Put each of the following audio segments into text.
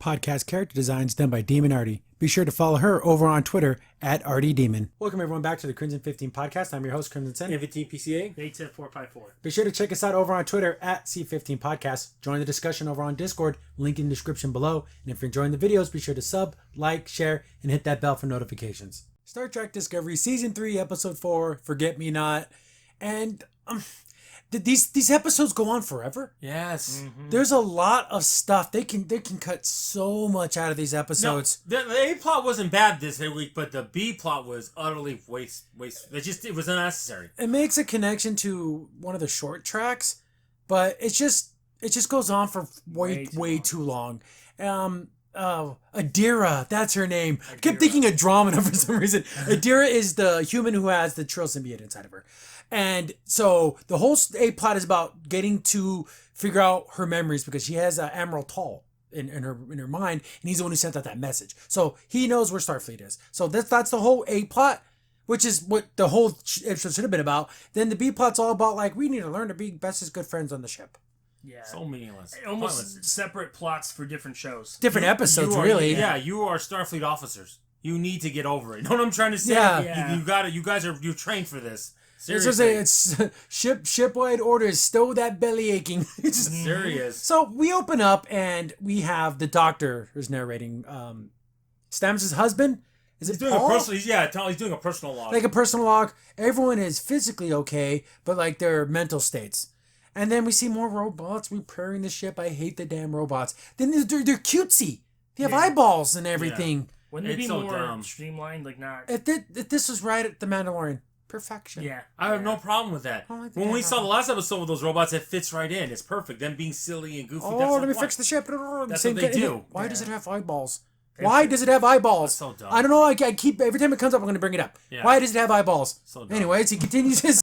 podcast character designs done by Demon Artie. Be sure to follow her over on Twitter at ArtieDemon. Welcome everyone back to the Crimson 15 podcast. I'm your host, Crimson Sen. MVT-PCA. ATIP454. Be sure to check us out over on Twitter at C15 Podcast. Join the discussion over on Discord, link in the description below. And if you're enjoying the videos, be sure to sub, like, share, and hit that bell for notifications. Star Trek Discovery Season 3, Episode 4, Forget Me Not. And these episodes go on forever. Yes. Mm-hmm. There's a lot of stuff. They can cut so much out of these episodes. No, the A plot wasn't bad this week, but the B plot was utterly waste. It was unnecessary. It makes a connection to one of the short tracks, but it just goes on for way too long. Adira, that's her name. I kept thinking Andromeda for some reason. Adira is the human who has the Trill symbiote inside of her. And so the whole A plot is about getting to figure out her memories because she has Admiral Tall in her mind, and he's the one who sent out that message. So he knows where Starfleet is. So that's the whole A plot, which is what the whole episode should have been about. Then the B plot's all about like we need to learn to be best as good friends on the ship. Yeah. So meaningless. Almost Pointless. separate plots for different shows. Different episodes, you are, really. Yeah, you are Starfleet officers. You need to get over it. You know what I'm trying to say? Yeah. You got it. You guys are trained for this. Seriously. Seriously. It's shipwide orders. Stow that belly aching. It's just, Serious. So we open up and we have the doctor who's narrating. Stamets' husband. Is He's it doing Paul? he's doing a personal log. Like a personal log. Everyone is physically okay, but like their mental states. And then we see more robots repairing the ship. I hate the damn robots. Then they're cutesy. They have eyeballs and everything. Wouldn't it It's be so more dumb. streamlined? Like not. If this was right at the Mandalorian, perfection. Yeah. I have no problem with that. I like the When we camera. saw the last episode with those robots, it fits right in. It's perfect. Them being silly and goofy. Oh, that's let the me point. fix the ship. That's Same what they thing. do. Why does it have eyeballs? Why does it have eyeballs? That's so dumb. I don't know. I keep every time it comes up, I'm going to bring it up. Yeah. Why does it have eyeballs? So dumb. Anyways, he continues his.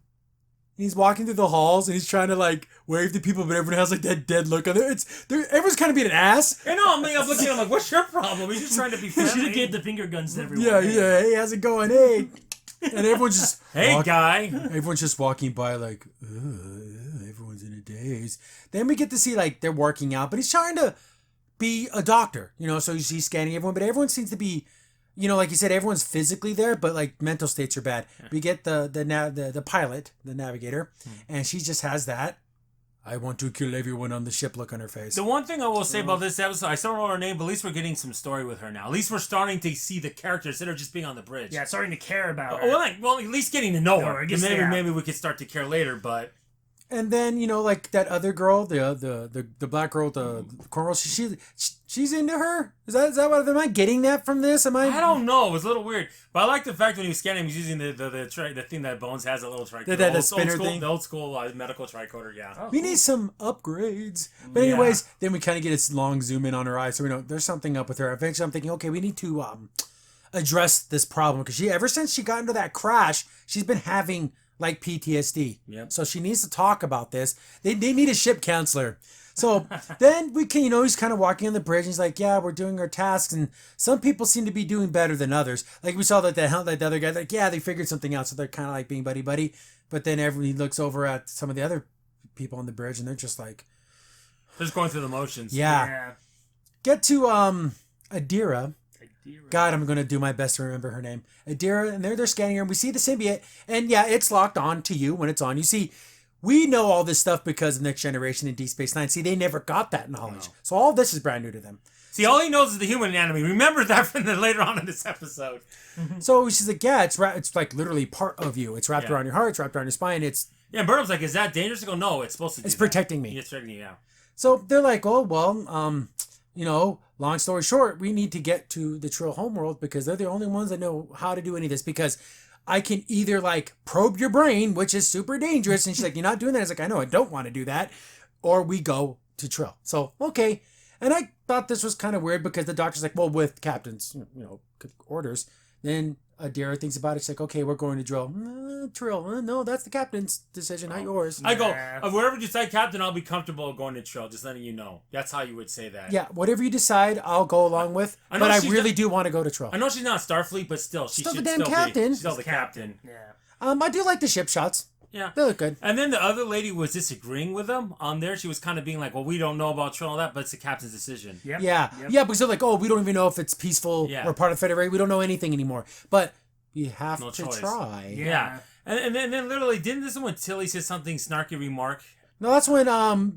He's walking through the halls and he's trying to like wave to people, but everyone has like that dead look on it. Everyone's kind of being an ass. I know. I'm looking at him like, what's your problem? He's just trying to be You should have friendly. gave the finger guns to everyone. Yeah. Hey, how's it going? Hey, and everyone's just Hey, guy. Everyone's just walking by like, everyone's in a daze. Then we get to see like they're working out, but he's trying to be a doctor, so he's scanning everyone, but everyone seems to be, like you said, everyone's physically there, but like mental states are bad. We get the pilot, the navigator, and she just has that I want to kill everyone on the ship look on her face. The one thing I will say about this episode, I still don't know her name, but at least we're getting some story with her now. At least we're starting to see the character instead of just being on the bridge. Yeah, starting to care about her. Well, at least getting to know No, her. I guess, And yeah. maybe we could start to care later, but And then like that other girl, the black girl, the cornrow, she's into her. Is that what? Am I getting that from this? Am I? I don't know. It was a little weird, but I like the fact when he was scanning, he was using the thing that Bones has, a little tricorder, The spinner thing? the old school medical tricorder. Yeah. Oh, We cool. need some upgrades. But Yeah. anyways, then we kind of get this long zoom in on her eyes, so we know there's something up with her. Eventually, I'm thinking, okay, we need to address this problem because ever since she got into that crash, she's been having like PTSD. Yep. So she needs to talk about this. They need a ship counselor. So then we can, he's kind of walking on the bridge and he's like, yeah, we're doing our tasks. And some people seem to be doing better than others. Like we saw that the other guy, like, yeah, they figured something out. So they're kind of like being buddy. But then everybody looks over at some of the other people on the bridge and they're just like, Just going through the motions. yeah. Get to Adira. God, I'm going to do my best to remember her name. Adira, and they're scanning her, and we see the symbiote, and yeah, it's locked on to you when it's on. You see, we know all this stuff because of Next Generation and Deep Space Nine. See, they never got that knowledge. No. So all this is brand new to them. See, all he knows is the human anatomy. Remember that from later on in this episode. So she's like, yeah, it's like literally part of you. It's wrapped around your heart, it's wrapped around your spine. Yeah, and Burnham's like, is that dangerous? I go, no, it's supposed to do It's that. protecting me. It's protecting you, yeah. So they're like, oh, well, long story short, we need to get to the Trill homeworld because they're the only ones that know how to do any of this because I can either like probe your brain, which is super dangerous. And she's like, you're not doing that. I was like, I know I don't want to do that. Or we go to Trill. So, okay. And I thought this was kind of weird because the doctor's like, well, with captain's, orders. Then Adira thinks about it. She's like, okay, we're going to Trill. No, that's the captain's decision, not yours. I go, Nah. whatever you decide, Captain, I'll be comfortable going to Trill, just letting you know. That's how you would say that. Yeah, whatever you decide, I'll go along with. I know But I she's really do want to go to Trill. I know she's not Starfleet, but still, she Still should the damn still captain. be. She's still the captain. Yeah. I do like the ship shots. Yeah. They look good. And then the other lady was disagreeing with them on there. She was kind of being like, well, we don't know about Trill and all that, but it's the captain's decision. Yep. Yeah. Yep. Yeah, because they're like, oh, we don't even know if it's peaceful Yeah. or part of the Federation. We don't know anything anymore. But we have No to choice. try. Yeah. And then literally, didn't this one when Tilly said something snarky remark? No, that's when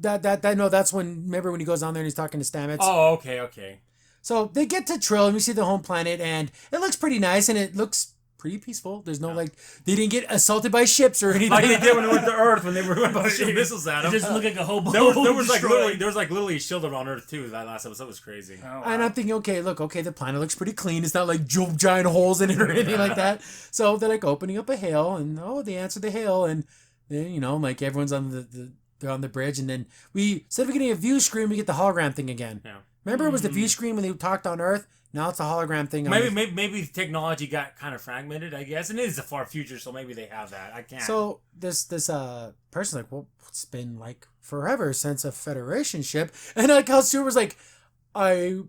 that's when, remember when he goes down there and he's talking to Stamets. Oh, okay. So they get to Trill and we see the home planet and it looks pretty nice and it looks pretty peaceful. There's no they didn't get assaulted by ships or anything. Like they did when they went to Earth when they were about to shoot missiles at It them. just looked like a hobo. There was destroyed. literally a shield around Earth too. That last episode was crazy. Oh, wow. And I'm thinking, okay, the planet looks pretty clean. It's not like giant holes in it or anything like that. So they're like opening up a hail and they answer the hail and then, like everyone's on they're on the bridge and then instead of getting a view screen, we get the hologram thing again. Yeah. Remember it was the view screen when they talked on Earth? Now it's a hologram thing. Maybe the technology got kind of fragmented, I guess. And it is the far future, so maybe they have that. I can't. So this person's like, well, it's been like forever since a Federation ship, and like how Stewart was like, I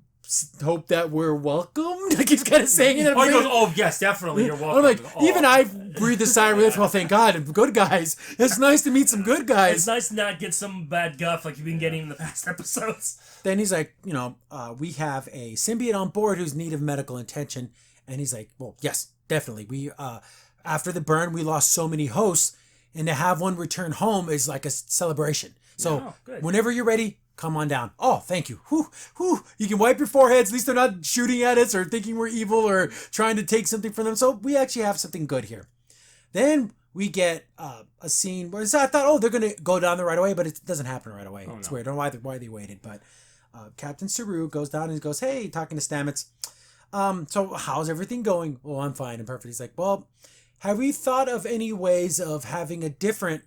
hope that we're welcomed. Like he's kind of saying it. Oh, he goes, oh yes, definitely, you're welcome. I'm like, Oh. even I breathed a sigh of relief. Well, thank God, good guys. It's nice to meet some good It's guys. nice to not get some bad guff like you've been getting in the past episodes. Then he's like, we have a symbiote on board who's in need of medical attention, and he's like, well, yes, definitely. We after the burn, we lost so many hosts, and to have one return home is like a celebration. So good. whenever you're ready, come on down. Oh, thank you. Whew, whew. You can wipe your foreheads. At least they're not shooting at us or thinking we're evil or trying to take something from them. So we actually have something good here. Then we get a scene where I thought, they're going to go down there right away, but it doesn't happen right away. It's weird. I don't know why they waited, but Captain Saru goes down and he goes, hey, talking to Stamets. So how's everything going? Well, I'm fine and perfect. He's like, well, have we thought of any ways of having a different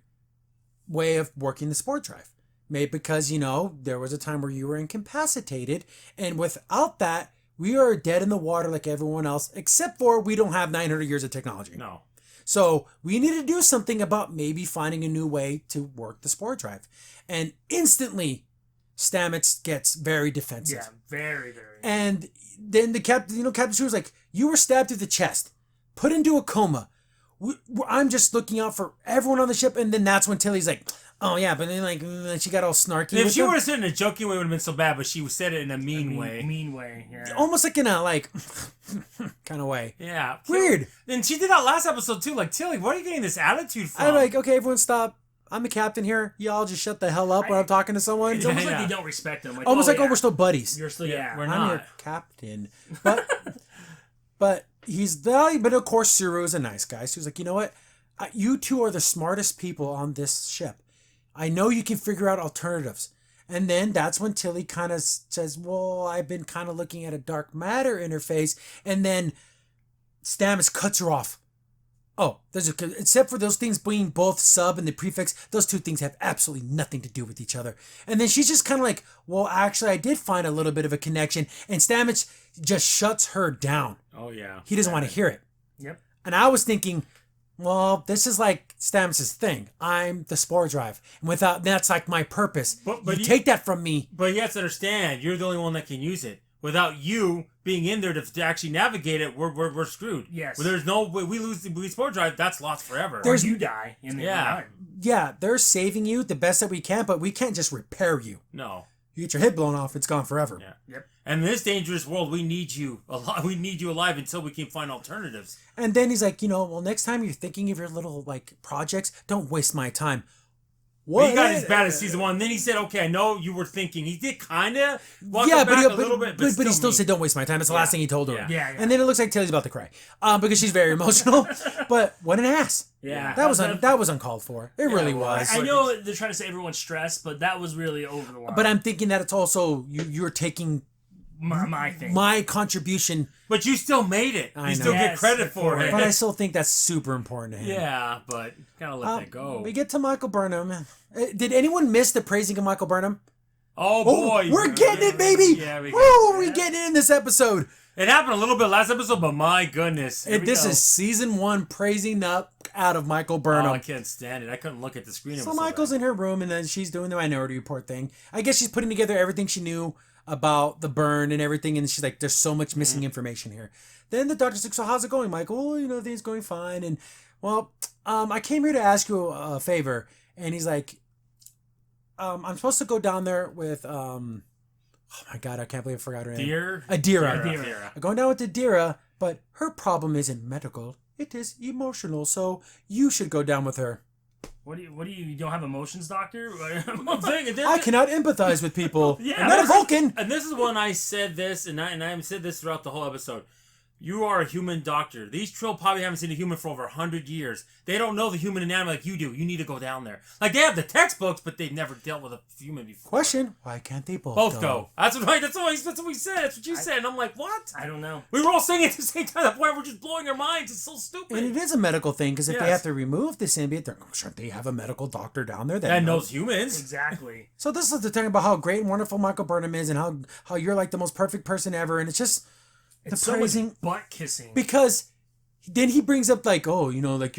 way of working the sport drive? Maybe because, there was a time where you were incapacitated, and without that, we are dead in the water like everyone else, except for we don't have 900 years of technology. No. So we need to do something about maybe finding a new way to work the sport drive. And instantly, Stamets gets very defensive. Yeah, very, very. And then Captain Stewart was like, you were stabbed through the chest, put into a coma. I'm just looking out for everyone on the ship. And then that's when Tilly's like, oh yeah, but then she got all snarky. If she would have said it in a joking way, it would have been so bad, but she said it in a mean way. Mean way, yeah. Almost like in a kind of way. Yeah. Weird. And she did that last episode too. Like, Tilly, what are you getting this attitude from? I'm like, okay, everyone stop. I'm the captain here. Y'all just shut the hell up when I'm talking to someone. It's almost like they don't respect him. Like, Almost like, yeah, we're still buddies. You're still, yeah. we're I'm not. your captain. But he's valuable. But of course, Saru is a nice guy. So he's like, you know what? You two are the smartest people on this ship. I know you can figure out alternatives. And then that's when Tilly kind of says, well, I've been kind of looking at a dark matter interface. And then Stamets cuts her off. Oh, except for those things being both sub and the prefix, those two things have absolutely nothing to do with each other. And then she's just kind of like, well, actually, I did find a little bit of a connection. And Stamets just shuts her down. Oh, yeah. He doesn't want to hear it. Yep. And I was thinking, well, this is like Stamets' thing. I'm the spore drive. And that's like my purpose. But you take that from me. But you have to understand, you're the only one that can use it. Without you being in there to actually navigate it, we're screwed. Yes. Well, there's no way we lose the sport drive, that's lost forever. Or you die in the time. Yeah, they're saving you the best that we can, but we can't just repair you. No. You get your head blown off, it's gone forever. Yeah. Yep. And in this dangerous world, we need you alive. We need you alive until we can find alternatives. And then he's like, well, next time you're thinking of your little projects, don't waste my time. What? He got as bad as season 1. Then he said, okay, I know you were thinking. He did kind of walk back a little bit, but he still said, don't waste my time. It's the last thing he told her. Yeah. And then it looks like Tilly's about to cry because she's very emotional. But what an ass. Yeah. That was uncalled for. It really was. I know they're trying to say everyone's stressed, but that was really over the line. But I'm thinking that it's also, you're taking my thing. My contribution. But you still made it. I You know. still get Yes, credit for it. But I still think that's super important to him. Yeah, but gotta let that go. We get to Michael Burnham. Did anyone miss the praising of Michael Burnham? Oh boy, we're getting it, baby! Yeah, we're getting it in this episode. It happened a little bit last episode, but my goodness. This is season 1 praising up out of Michael Burnham. Oh, I can't stand it. I couldn't look at the screen. So Michael's in her room, and then she's doing the Minority Report thing. I guess she's putting together everything she knew about the burn and everything, and she's like, there's so much missing information here. Then the doctor's like, so how's it going, Michael? Well, everything's going fine. And, well, I came here to ask you a favor. And he's like, I'm supposed to go down there with, oh my God, I can't believe I forgot her name. Adira. Adira. I'm going down with Adira, but her problem isn't medical. It is emotional, so you should go down with her. What do you don't have emotions, doctor? I cannot empathize with people. Yeah, I'm not a Vulcan. And this is when I said this, and I said this throughout the whole episode. You are a human doctor. These Trill probably haven't seen a human for over 100 years. They don't know the human anatomy like you do. You need to go down there. Like, they have the textbooks, but they've never dealt with a human before. Question, why can't they both go? That's what we said. That's what you said. And I'm like, what? I don't know. We were all saying it at the same time. The point we're just blowing our minds. It's so stupid. And it is a medical thing, because if they Yes. have to remove the symbiote, shouldn't they have a medical doctor down there that knows humans. Exactly. So this is the thing about how great and wonderful Michael Burnham is, and how you're like the most perfect person ever, and it's just It's surprising. so much butt kissing. Because then he brings up like, oh, like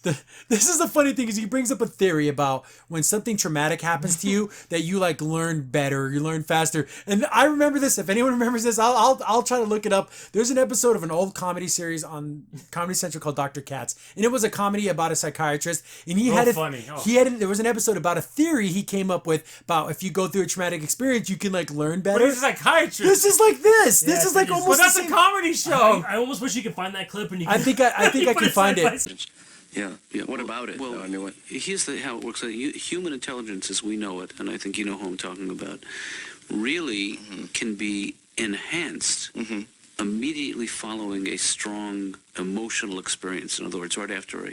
this is the funny thing is he brings up a theory about when something traumatic happens to you that you like learn better, you learn faster. And I remember this. If anyone remembers this, I'll try to look it up. There's an episode of an old comedy series on Comedy Central called Dr. Katz, and it was a comedy about a psychiatrist. And there was an episode about a theory he came up with about if you go through a traumatic experience, you can like learn better. But he's a psychiatrist. This is like this. Yeah, this is like it is. almost. But that's the a same. comedy show. I almost wish you could find that clip and you. I think I can find it. Yeah. What about it? Well, though? I mean, here's how it works. Human intelligence, as we know it, and I think you know who I'm talking about, really can be enhanced immediately following a strong emotional experience. In other words, right after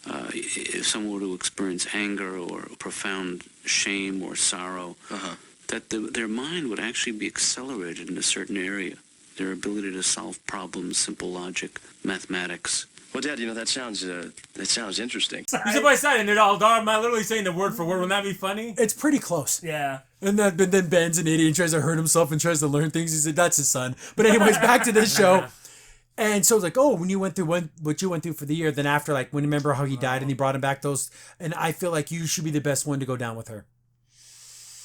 if someone were to experience anger or profound shame or sorrow, that their mind would actually be accelerated in a certain area. Their ability to solve problems, simple logic, mathematics. well, Dad, that sounds interesting. You said by side, and they're all am I literally saying the word for word? Wouldn't that be funny? It's pretty close. Yeah. And then Ben's an idiot and tries to hurt himself and tries to learn things. He said, that's his son. But anyways, back to this show. And so it's like, oh, when you went through what you went through for the year, then after, like, when you remember how he died and he brought him back those, and I feel like you should be the best one to go down with her.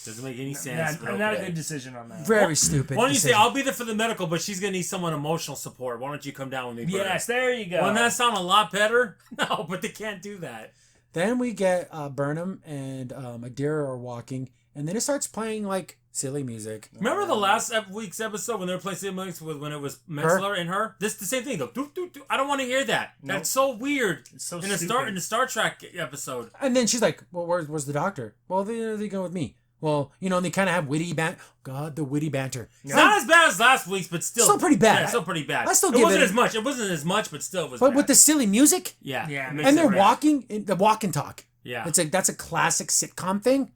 Doesn't make any sense. Yeah, but not a okay. good decision on that. Very stupid. Why don't you say, decision. I'll be there for the medical, but she's going to need someone emotional support. Why don't you come down with me? Bert? Yes, there you go. Wouldn't that sound a lot better? No, but they can't do that. Then we get Burnham and Adira are walking, and then it starts playing, like, silly music. Remember the last week's episode when they were playing Siblings when it was Metzler and her? This the same thing though. I don't want to hear that. Nope. That's so weird. It's so in stupid. the Star Trek episode. And then she's like, well, where's the doctor? Well, they go with me. Well, and they kind of have witty banter. God, the witty banter. It's not as bad as last week's, but still pretty bad. Yeah, still pretty bad. I still it give wasn't it- as much. It wasn't as much, but still it was. But bad. with the silly music, yeah, Yeah, it it makes and it they're bad. walking, the walk and talk. Yeah, It's like, that's a classic sitcom thing.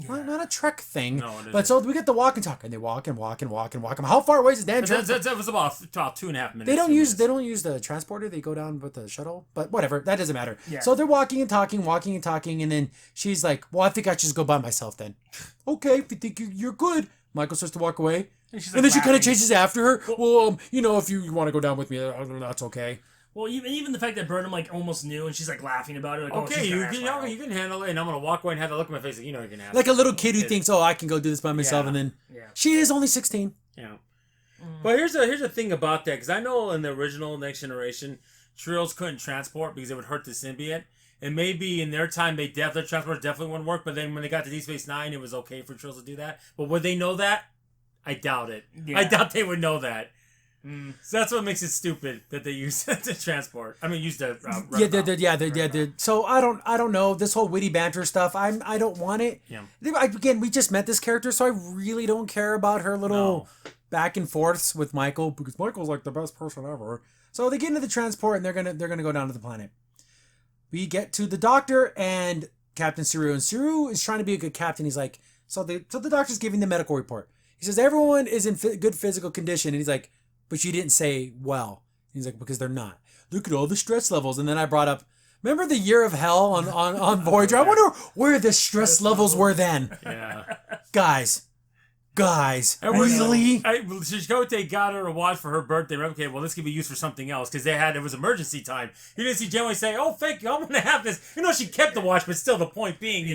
Well, not a Trek thing. No, it but so we get the walk and talk, and they walk and walk and walk and walk. How far away is the damn That transporter? was about 2.5 minutes. They don't 2 use minutes. the transporter. They go down with the shuttle. But whatever, that doesn't matter. Yeah. So they're walking and talking, and then she's like, "Well, I think I should just go by myself then." Okay, if you think you're good. Michael starts to walk away, And she's and like then she kind of laughing. chases after her. Well, if you want to go down with me, that's okay. Well, even the fact that Burnham like almost knew and she's like laughing about it. Like, Okay, she's you gonna can, ask me out. you can handle it, and I'm gonna walk away and have that look in my face. Like, you can handle Like it. a little kid who thinks, "Oh, I can go do this by myself," Yeah. and then Yeah. she is only 16. Yeah. But here's the thing about that, because I know in the original Next Generation, Trills couldn't transport because it would hurt the symbiote. And maybe in their time, their transport definitely wouldn't work. But then when they got to Deep Space Nine, it was okay for Trills to do that. But would they know that? I doubt it. Yeah. I doubt they would know that. Mm. So that's what makes it stupid that they use to transport. I mean, use the So I don't know this whole witty banter stuff. I don't want it. Yeah. Again, we just met this character, so I really don't care about her little back and forths with Michael because Michael's like the best person ever. So they get into the transport and they're gonna go down to the planet. We get to the doctor and Captain Saru, and Saru is trying to be a good captain. He's like, so the doctor's giving the medical report. He says everyone is in good physical condition, and he's like, but you didn't say well. He's like, because they're not. Look at all the stress levels. And then I brought up, remember the year of hell on Voyager? I wonder where the stress levels were then. Yeah. Guys, And really? Chakotay got her a watch for her birthday. Okay, well, this could be used for something else because it was emergency time. You didn't see Janeway say, "Oh, thank you, I'm going to have this." She kept the watch, but still, the point being,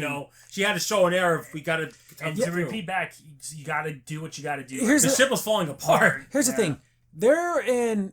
she had to show an error if we got to. And to repeat back, you got to do what you got to do. Here's The ship was falling apart. Here's the thing. They're in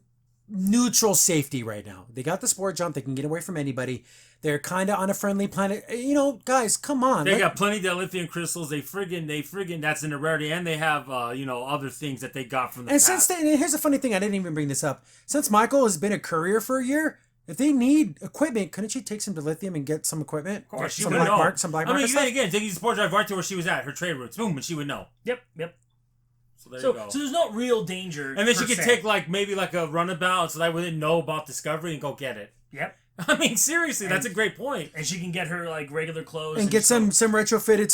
neutral safety right now. They got the spore jump. They can get away from anybody. They're kind of on a friendly planet. You know, guys, come on. They got plenty of dilithium crystals. They friggin' that's in a rarity, and they have other things that they got from the And past. and here's the funny thing, I didn't even bring this up. Since Michael has been a courier for a year, if they need equipment, couldn't she take some dilithium and get some equipment? Of course, she some would black know. mark, some black I mean, market stuff? again, taking the sport drive right to where she was at, her trade routes, boom, and she would know. Yep. So there So you go. there's no real danger. And then she per could se. take maybe a runabout, so that I wouldn't know about Discovery and go get it. Yep. I mean, seriously, that's a great point. And she can get her regular clothes And get some retrofitted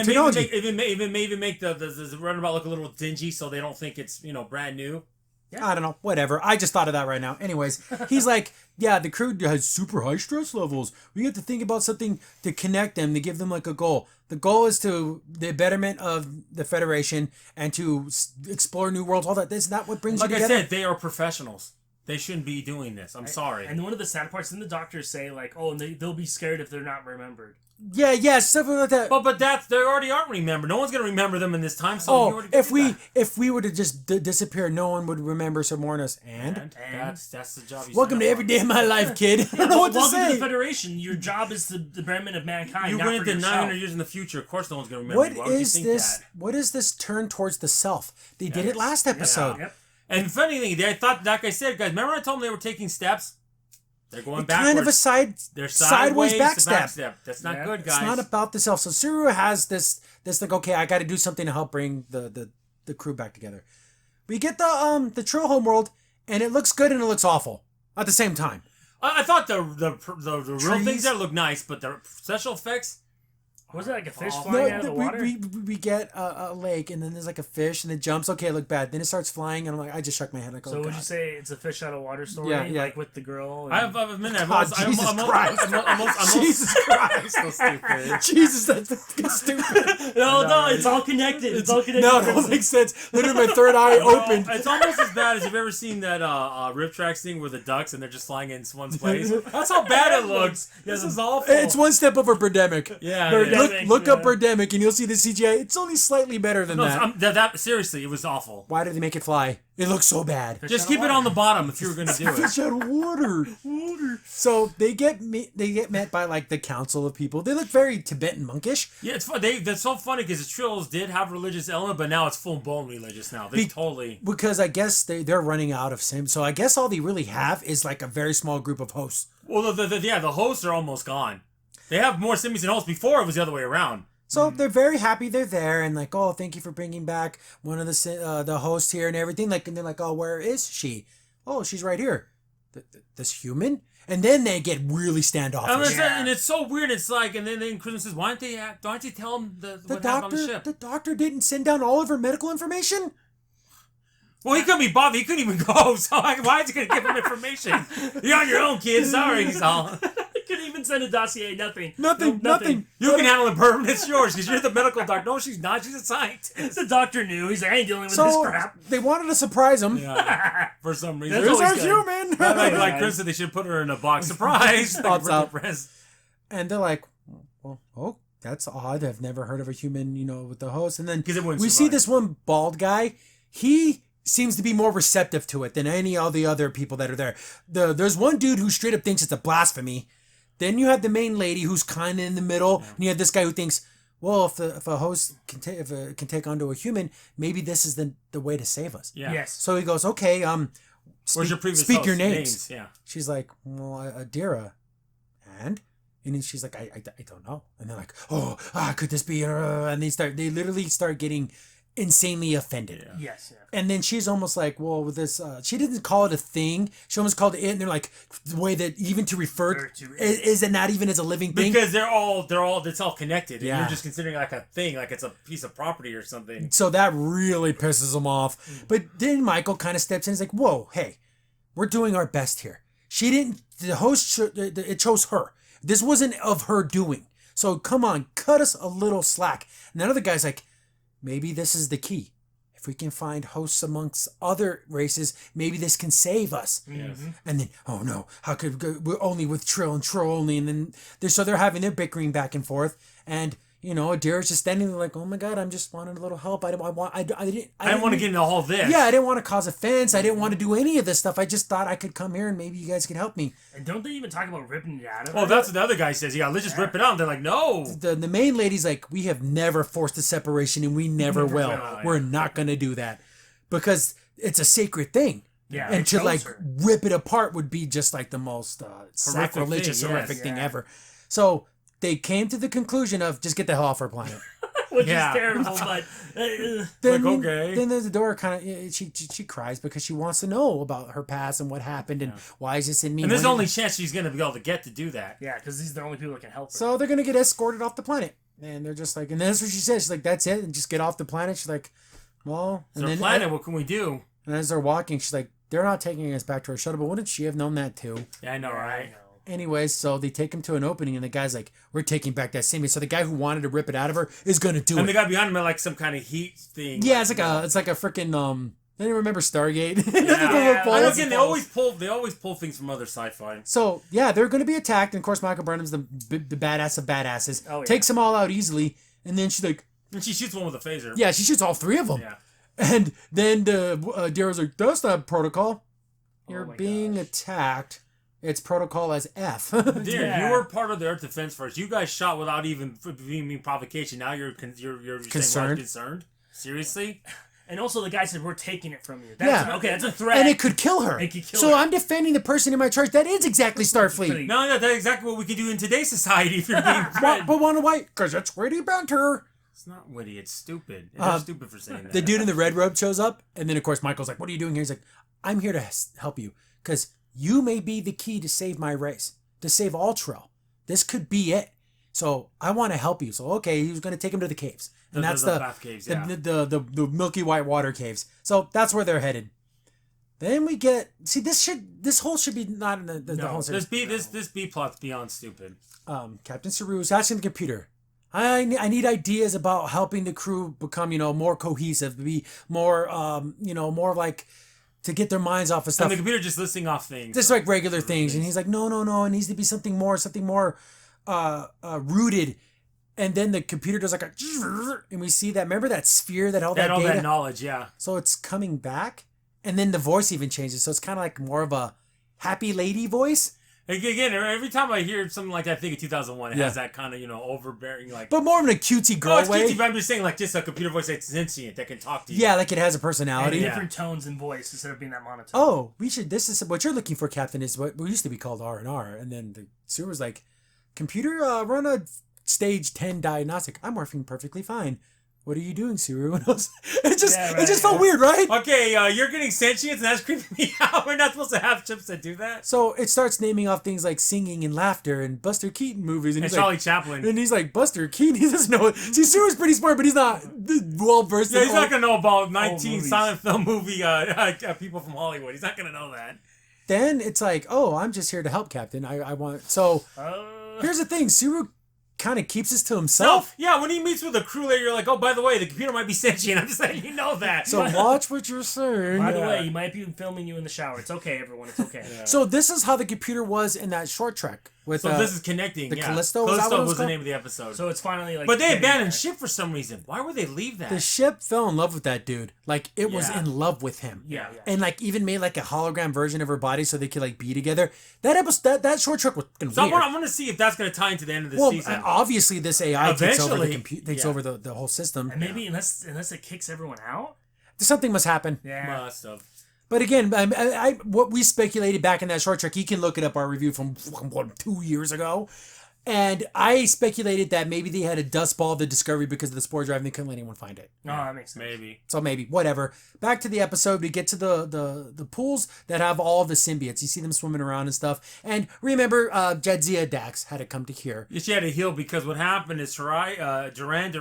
technology. Maybe make the runabout look a little dingy, so they don't think it's brand new. I don't know, whatever. I just thought of that right now. Anyways, he's like, yeah, the crew has super high stress levels. We have to think about something to connect them, to give them a goal. The goal is to the betterment of the Federation and to explore new worlds. All that. Isn't that what brings Like you I together? said, they are professionals. They shouldn't be doing this. I'm sorry. And one of the sad parts, then the doctors say and they'll be scared if they're not remembered. Yeah, something like that. But they already aren't remembered. No one's gonna remember them in this time. So you already if did that. if we were to just disappear, no one would remember Samornas. And that's the job. welcome to every day of my life, kid. I don't know what to Welcome to say. the Federation. Your job is the betterment of mankind. You not went for into yourself. 900 years in the future. Of course, no one's gonna remember you. Why would you think that? What is this turn towards the self? They did it last episode. Yep. And the funny thing, I thought, like I said, guys, remember I told them they were taking steps? They're going backwards. Kind of a They're sideways to back step. That's not Yeah. good, guys. It's not about the self. So Suru has this like, okay, I got to do something to help bring the crew back together. We get the Trill homeworld, and it looks good and it looks awful at the same time. I thought the real Trees. things there look nice, but the special effects. Was it like a fish No, flying out of the water? we get a lake, and then there's like a fish, and it jumps. Okay, it looked bad. Then it starts flying, and I'm like, I just shook my head. Like, oh, So would God. you say it's a fish out of water story? Yeah. Like with the girl? And... I've admitted, God, Jesus Christ. Jesus Christ. so stupid. Jesus, that's fucking stupid. No, it's all connected. It's all connected. No, it don't make sense. Literally, my third eye opened. It's almost as bad as you've ever seen that Rip Tracks thing with the ducks and they're just flying in one's place. That's how bad it looks. This is awful. It's one step over Birdemic. Yeah, Look, look yeah. up Birdemic, and you'll see the CGI. It's only slightly better than No, that. seriously, it was awful. Why did they make it fly? It looks so bad. Just keep it on the bottom if you were going to do it. Fish out of water. So they get met by like the council of people. They look very Tibetan monkish. Yeah, it's fun. That's so funny because the Trills did have religious element, but now it's full blown religious now. They totally. Because I guess they're running out of Sims. So I guess all they really have is like a very small group of hosts. Well, the hosts are almost gone. They have more Simians than hosts. Before it was the other way around. So they're very happy they're there and like, oh, thank you for bringing back one of the hosts here and everything. Like, and they're like, oh, where is she? Oh, she's right here. This human? And then they get really standoffish. And it's so weird. It's like, and then Kristen says, why don't you tell them what happened on the ship? The doctor didn't send down all of her medical information? Well, he couldn't be bothered. He couldn't even go. So why is he going to give him information? You're on your own, kid. Sorry, he's all. I couldn't even send a dossier. Nothing. Nothing. You can handle it, Bourbon. It's yours because you're the medical doctor. No, she's not. She's a scientist. The doctor knew. He's like, I ain't dealing with this So crap. they wanted to surprise him. Yeah, for some reason. That's Here's our always good. human. Like Chris said, they should put her in a box. Surprise! Thoughts out. Press. And they're like, well, oh, that's odd. I've never heard of a human, with the host. And then 'Cause it wouldn't we see survive. this one bald guy. He seems to be more receptive to it than any of the other people that are there. There's one dude who straight up thinks it's a blasphemy. Then you have the main lady who's kind of in the middle, and you have this guy who thinks, well, if a host can take onto a human, maybe this is the way to save us. Yeah. Yes. So he goes, okay, Where's your previous speak host? your names. Yeah. She's like, well, Adira. And then she's like, I don't know. And they're like, could this be her? And they literally start getting insanely offended. Yeah. Yes. Yeah. And then she's almost like, well, with this, she didn't call it a thing. She almost called it it. And they're like, the way that even to refer to is it not even as a living thing? Because it's all connected. And Yeah. you're just considering like a thing, like it's a piece of property or something. So that really pisses him off. But then Michael kind of steps in. He's like, whoa, hey, we're doing our best here. She didn't, the host, it chose her. This wasn't of her doing. So come on, cut us a little slack. And the other guy's like, maybe this is the key. If we can find hosts amongst other races, maybe this can save us. Yes. And then, oh no, how could we're only with Trill and Trill only? And then they're having their bickering back and forth. And Adira's just standing there like, oh my god, I'm just wanting a little help. I didn't want to get into all this. Yeah, I didn't want to cause offense. I didn't want to do any of this stuff. I just thought I could come here and maybe you guys could help me. And don't they even talk about ripping it out of her? Well, that's what the other guy says. Yeah, let's just rip it out. And they're like, no. The main lady's like, we have never forced a separation and we never will. will. We're not going to do that because it's a sacred thing. Yeah, And it to shows like her. rip it apart would be just like the most sacrilegious, thing, yes. horrific thing ever. So they came to the conclusion of just get the hell off our planet. Which Yeah. is terrible, but Then, Like, okay. Then there's the door kind of she cries because she wants to know about her past and what happened and why is this in me. And there's the When- only chance she's going to be able to get to do that. yeah, because these are the only people that can help her. So they're gonna get escorted off the planet, and they're just like, and that's what she says. She's like, that's it, and just get off the planet. She's like, well, It's and our then planet. What can we do? and as they're walking, she's like, they're not taking us back to our shuttle, but wouldn't she have known that too? Yeah, I know, Yeah, right? I know. Anyways, so they take him to an opening, and the guy's like, we're taking back that symbiote. So the guy who wanted to rip it out of her is gonna do And the it. guy behind him had like some kind of heat thing. Yeah, it's like a freaking I didn't remember Stargate. Yeah, I know, Pulse. again, they always pull things from other sci-fi. So yeah, they're going to be attacked, and of course Michael Burnham's the badass of badasses. Oh, yeah. Takes them all out easily, and then she's like, And she shoots one with a phaser. yeah, she shoots all three of them. Yeah. And then Dara's like, that's not protocol. You're my being gosh. attacked. It's protocol as F. Dear, Yeah. you were part of the Earth Defense Force. You guys shot without even being provocation. Now you're saying, Concerned? concerned? Seriously? And also, the guy said, we're taking it from you. Yeah. Okay, that's a threat. And it could kill her. It could kill so her. I'm defending the person in my charge. That is exactly Starfleet. No, that's exactly what we could do in today's society if you're being Why, threatened. but wanna why? Because it's witty banter. It's not witty. It's stupid. They're stupid for saying that. The dude in the red robe shows up, and then of course Michael's like, "What are you doing here?" He's like, "I'm here to help you because you may be the key to save my race, to save all Trill. This could be it. So I want to help you." So okay, he was going to take him to the caves, and that's the the bath caves, the, yeah. the milky white water caves. So that's where they're headed. Then we get this whole should be not in the whole series. This B plot's beyond stupid. Captain Saru is asking the computer, I need ideas about helping the crew become, more cohesive, be more, more like to get their minds off of And stuff. the computer just listing off things. Just like regular things. And he's like, no, it needs to be something more rooted. And then the computer does like a, and we see that, remember that sphere that held that all data? that knowledge, yeah. So it's coming back. And then the voice even changes. So it's kind of like more of a happy lady voice. Again, every time I hear something like that, I think of 2001. It Yeah. has that kind of, overbearing, like... But more of a cutesy girl No, it's way. cutesy, but I'm just saying, like, just a computer voice that's sentient, that can talk to you. Yeah, like it has a And personality. Yeah. different tones and voice instead of being that monotone. Oh, this is what you're looking for, Captain, is what used to be called R&R. And then the sewer was like, computer, run a stage 10 diagnostic. I'm working perfectly fine. What are you doing, Suru? And it just felt weird, right? Okay, you're getting sentience, and that's creeping me out. We're not supposed to have chips that do that. So it starts naming off things like singing and laughter and Buster Keaton movies. And And he's Charlie like, Chaplin. and he's like, Buster Keaton? He doesn't know. See, Suru's pretty smart, but he's not well versed Yeah, in he's not going to know about 19 movies. silent film movie people from Hollywood. He's not going to know that. Then it's like, oh, I'm just here to help, Captain. I want... So here's the thing. Suru kind of keeps this to No, himself. yeah, when he meets with a crew later, you're like, oh, by the way, the computer might be sentient. I'm just letting you know that. So watch what you're saying. By the Yeah. way, he might be filming you in the shower. It's okay, everyone. It's okay. So this is how the computer was in that short trek with So this is connecting. the Yeah. Callisto, was that what it was was the called? name of the episode. So it's finally like. but they getting abandoned there. ship for some reason. Why would they leave that? the ship fell in love with that dude. Like it was Yeah. in love with him. Yeah. And like even made like a hologram version of her body so they could like be together. That episode, that short trek was fucking So weird. I'm going to see if that's going to tie into the end of the Well, season. obviously this AI takes over Eventually, yeah. the whole system. And maybe unless it kicks everyone out. Something must happen. Yeah. Must have. But again, I what we speculated back in that short trek, you can look it up, our review from 2 years ago. And I speculated that maybe they had a dust ball of the Discovery because of the spore drive and they couldn't let anyone find it. No, that makes sense. Maybe. So maybe, whatever. Back to the episode, we get to the pools that have all the symbiotes. You see them swimming around and stuff. And remember, Jadzia Dax had to come to here. She had to heal because what happened is Duran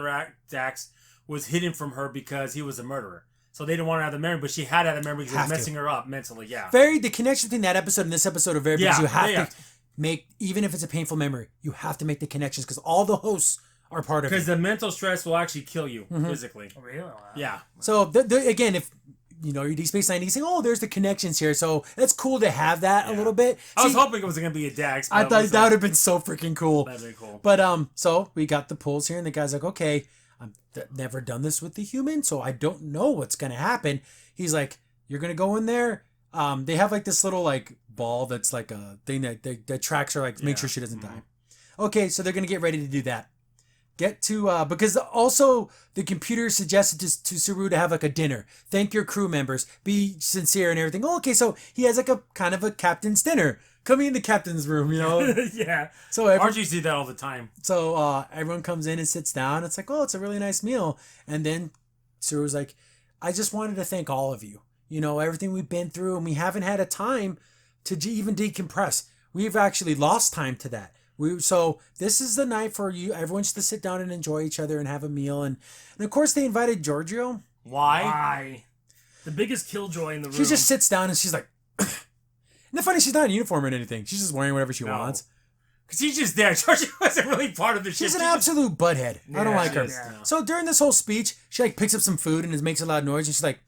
Dax was hidden from her because he was a murderer. So they didn't want her to have the memory, but she had to have the memory because it Have was to. messing her up mentally. Yeah. The connection between that episode and this episode are very because Yeah, you have yeah. to make, even if it's a painful memory, you have to make the connections because all the hosts are part of it. Because the mental stress will actually kill you Mm-hmm. physically. Really? Wow. Yeah. So again, if your Deep Space Nine. He's saying, oh, there's the connections here. So it's cool to have that a little bit. I was hoping it was going to be a Dax. I thought that would have been so freaking cool. That'd be cool. But so we got the pulls here, and the guy's like, okay, I've never done this with the human, so I don't know what's gonna happen. He's like, you're gonna go in there. They have like this little like ball that's like a thing that tracks her, like make sure she doesn't die. Okay, so they're gonna get ready to do that. Get to because also the computer suggested to Saru to have like a dinner. Thank your crew members. Be sincere and everything. Oh, okay, so he has like a kind of a captain's dinner. Coming in the captain's room, Yeah. So RG see that all the time. So everyone comes in and sits down. It's like, oh, it's a really nice meal. And then Saru's like, I just wanted to thank all of you. Everything we've been through, and we haven't had a time to even decompress. We've actually lost time to that. So this is the night for you. Everyone just to sit down and enjoy each other and have a meal. And of course, they invited Giorgio. Why? The biggest killjoy in the room. She just sits down and she's like, and the funny, she's not in uniform or anything. She's just wearing whatever she wants. Because she's just there. Georgia wasn't really part of the shit. She's an absolute butthead. I don't like her. Yeah. So during this whole speech, she like picks up some food and makes a loud noise, and she's like,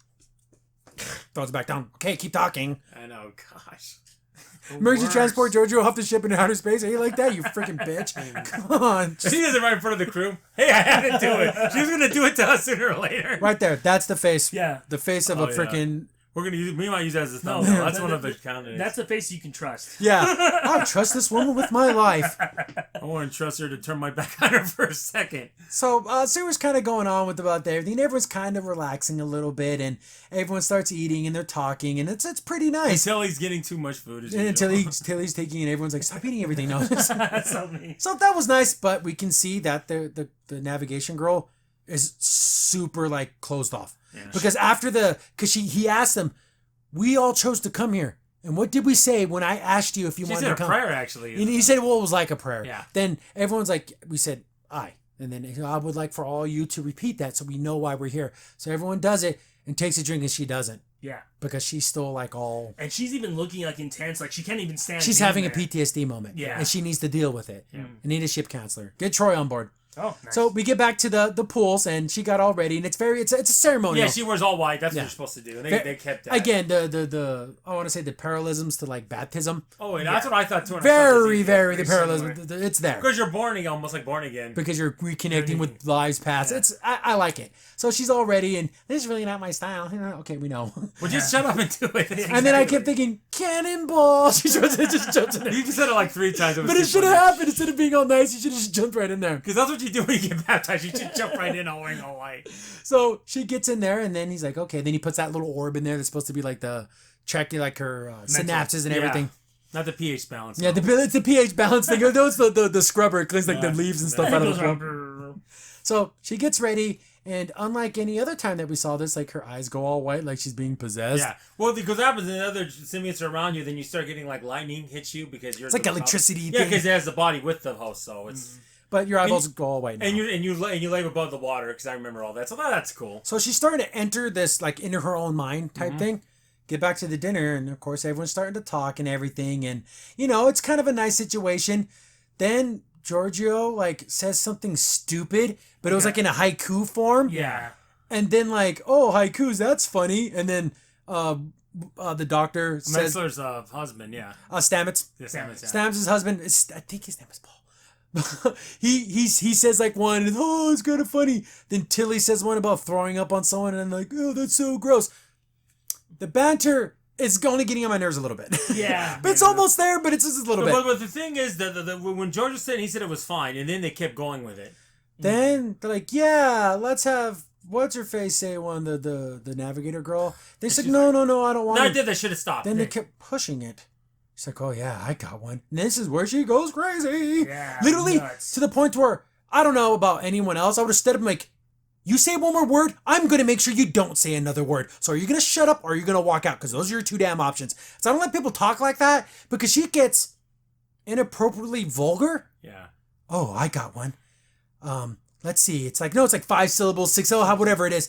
throws it back down. Okay, keep talking. I know, gosh. Emergency transport Giorgio off the ship into outer space. How you like that, you freaking bitch? Come on. She does it right in front of the crew. Hey, I had to do it. She was going to do it to us sooner or later. Right there. That's the face. Yeah. The face of a freaking... We're gonna use. We might use that as a thumbnail. That's one of the candidates. That's a face you can trust. Yeah. I trust this woman with my life. I wouldn't trust her to turn my back on her for a second. So Saru's kind of going on with about everything. Everyone's kind of relaxing a little bit, and everyone starts eating and they're talking, and it's pretty nice. Until he's getting too much food. Until he's taking, and everyone's like, "Stop eating everything now." That's so mean. So that was nice, but we can see that the navigation girl is super like closed off because because he asked them, we all chose to come here, and what did we say when I asked you if you wanted to come? She said a prayer actually. And he said, well, it was like a prayer. Yeah. Then everyone's like, we said I, and then I would like for all you to repeat that so we know why we're here. So everyone does it and takes a drink, and she doesn't. Yeah. Because she's still like all... And she's even looking like intense, like she can't even stand. She's having a PTSD moment. Yeah. And she needs to deal with it. Yeah. And need a ship counselor. Get Troy on board. Oh, nice. So we get back to the pools, and she got all ready, and it's a ceremonial. Yeah, she wears all white. That's what you're supposed to do. And they kept that. Again, the I want to say the parallelisms to like baptism. Oh, and that's what I thought too. Very the parallelism. It's there. Because you're almost like born again. Because you're reconnecting with lives past. Yeah. I like it. So she's all ready, and this is really not my style. Okay, we know. Well, just shut up and do it. And then I kept thinking, cannonball. She just jumped in there. You said it like 3 times. But it should have happened. Instead of being all nice, you should have just jumped right in there. Because that's what you do when you get baptized. You should jump right in all wearing all white. So she gets in there, and then he's like, okay. Then he puts that little orb in there that's supposed to be like the checking like her synapses and everything. Not the pH balance. Yeah, it's the pH balance thing. No, it's the scrubber. It cleans like the leaves and stuff out of the scrubber. So she gets ready, and unlike any other time that we saw this, like her eyes go all white, like she's being possessed. Yeah. Well, because what happens when other symbiotes are around you, then you start getting like lightning hits you because you're. It's like electricity. Yeah, because it has the body with the host, so it's. But your eyeballs go all white now. And you lay above the water because I remember all that, so that's cool. So she's starting to enter this like into her own mind type thing. Get back to the dinner, and of course everyone's starting to talk and everything, and it's kind of a nice situation. Then Giorgio like says something stupid, but it was like in a haiku form. Yeah. And then like, oh, haikus, that's funny. And then the doctor says Metzler's husband, yeah. Stamets. Yeah, Stamets. Yeah. Stamets' husband. I think his name is Paul. he says like one, and oh, it's kind of funny. Then Tilly says one about throwing up on someone, and like, oh, that's so gross. The banter is only getting on my nerves a little bit. Yeah. But it's almost there, but it's just a little bit. But the thing is, that when George was saying, he said it was fine, and then they kept going with it. Then they're like, yeah, let's have what's her face say one the navigator girl. They said no, I don't want. No, it. I did. They should have stopped. Then they kept pushing it. She's like, oh yeah, I got one. And this is where she goes crazy. Yeah, literally nuts. to the point where I don't know about anyone else. I would have stood up and like, you say one more word, I'm going to make sure you don't say another word. So are you going to shut up or are you going to walk out? Because those are your 2 damn options. So I don't let people talk like that because she gets inappropriately vulgar. Yeah. Oh, I got one. Let's see. It's like 5 syllables, 6 syllables, whatever it is.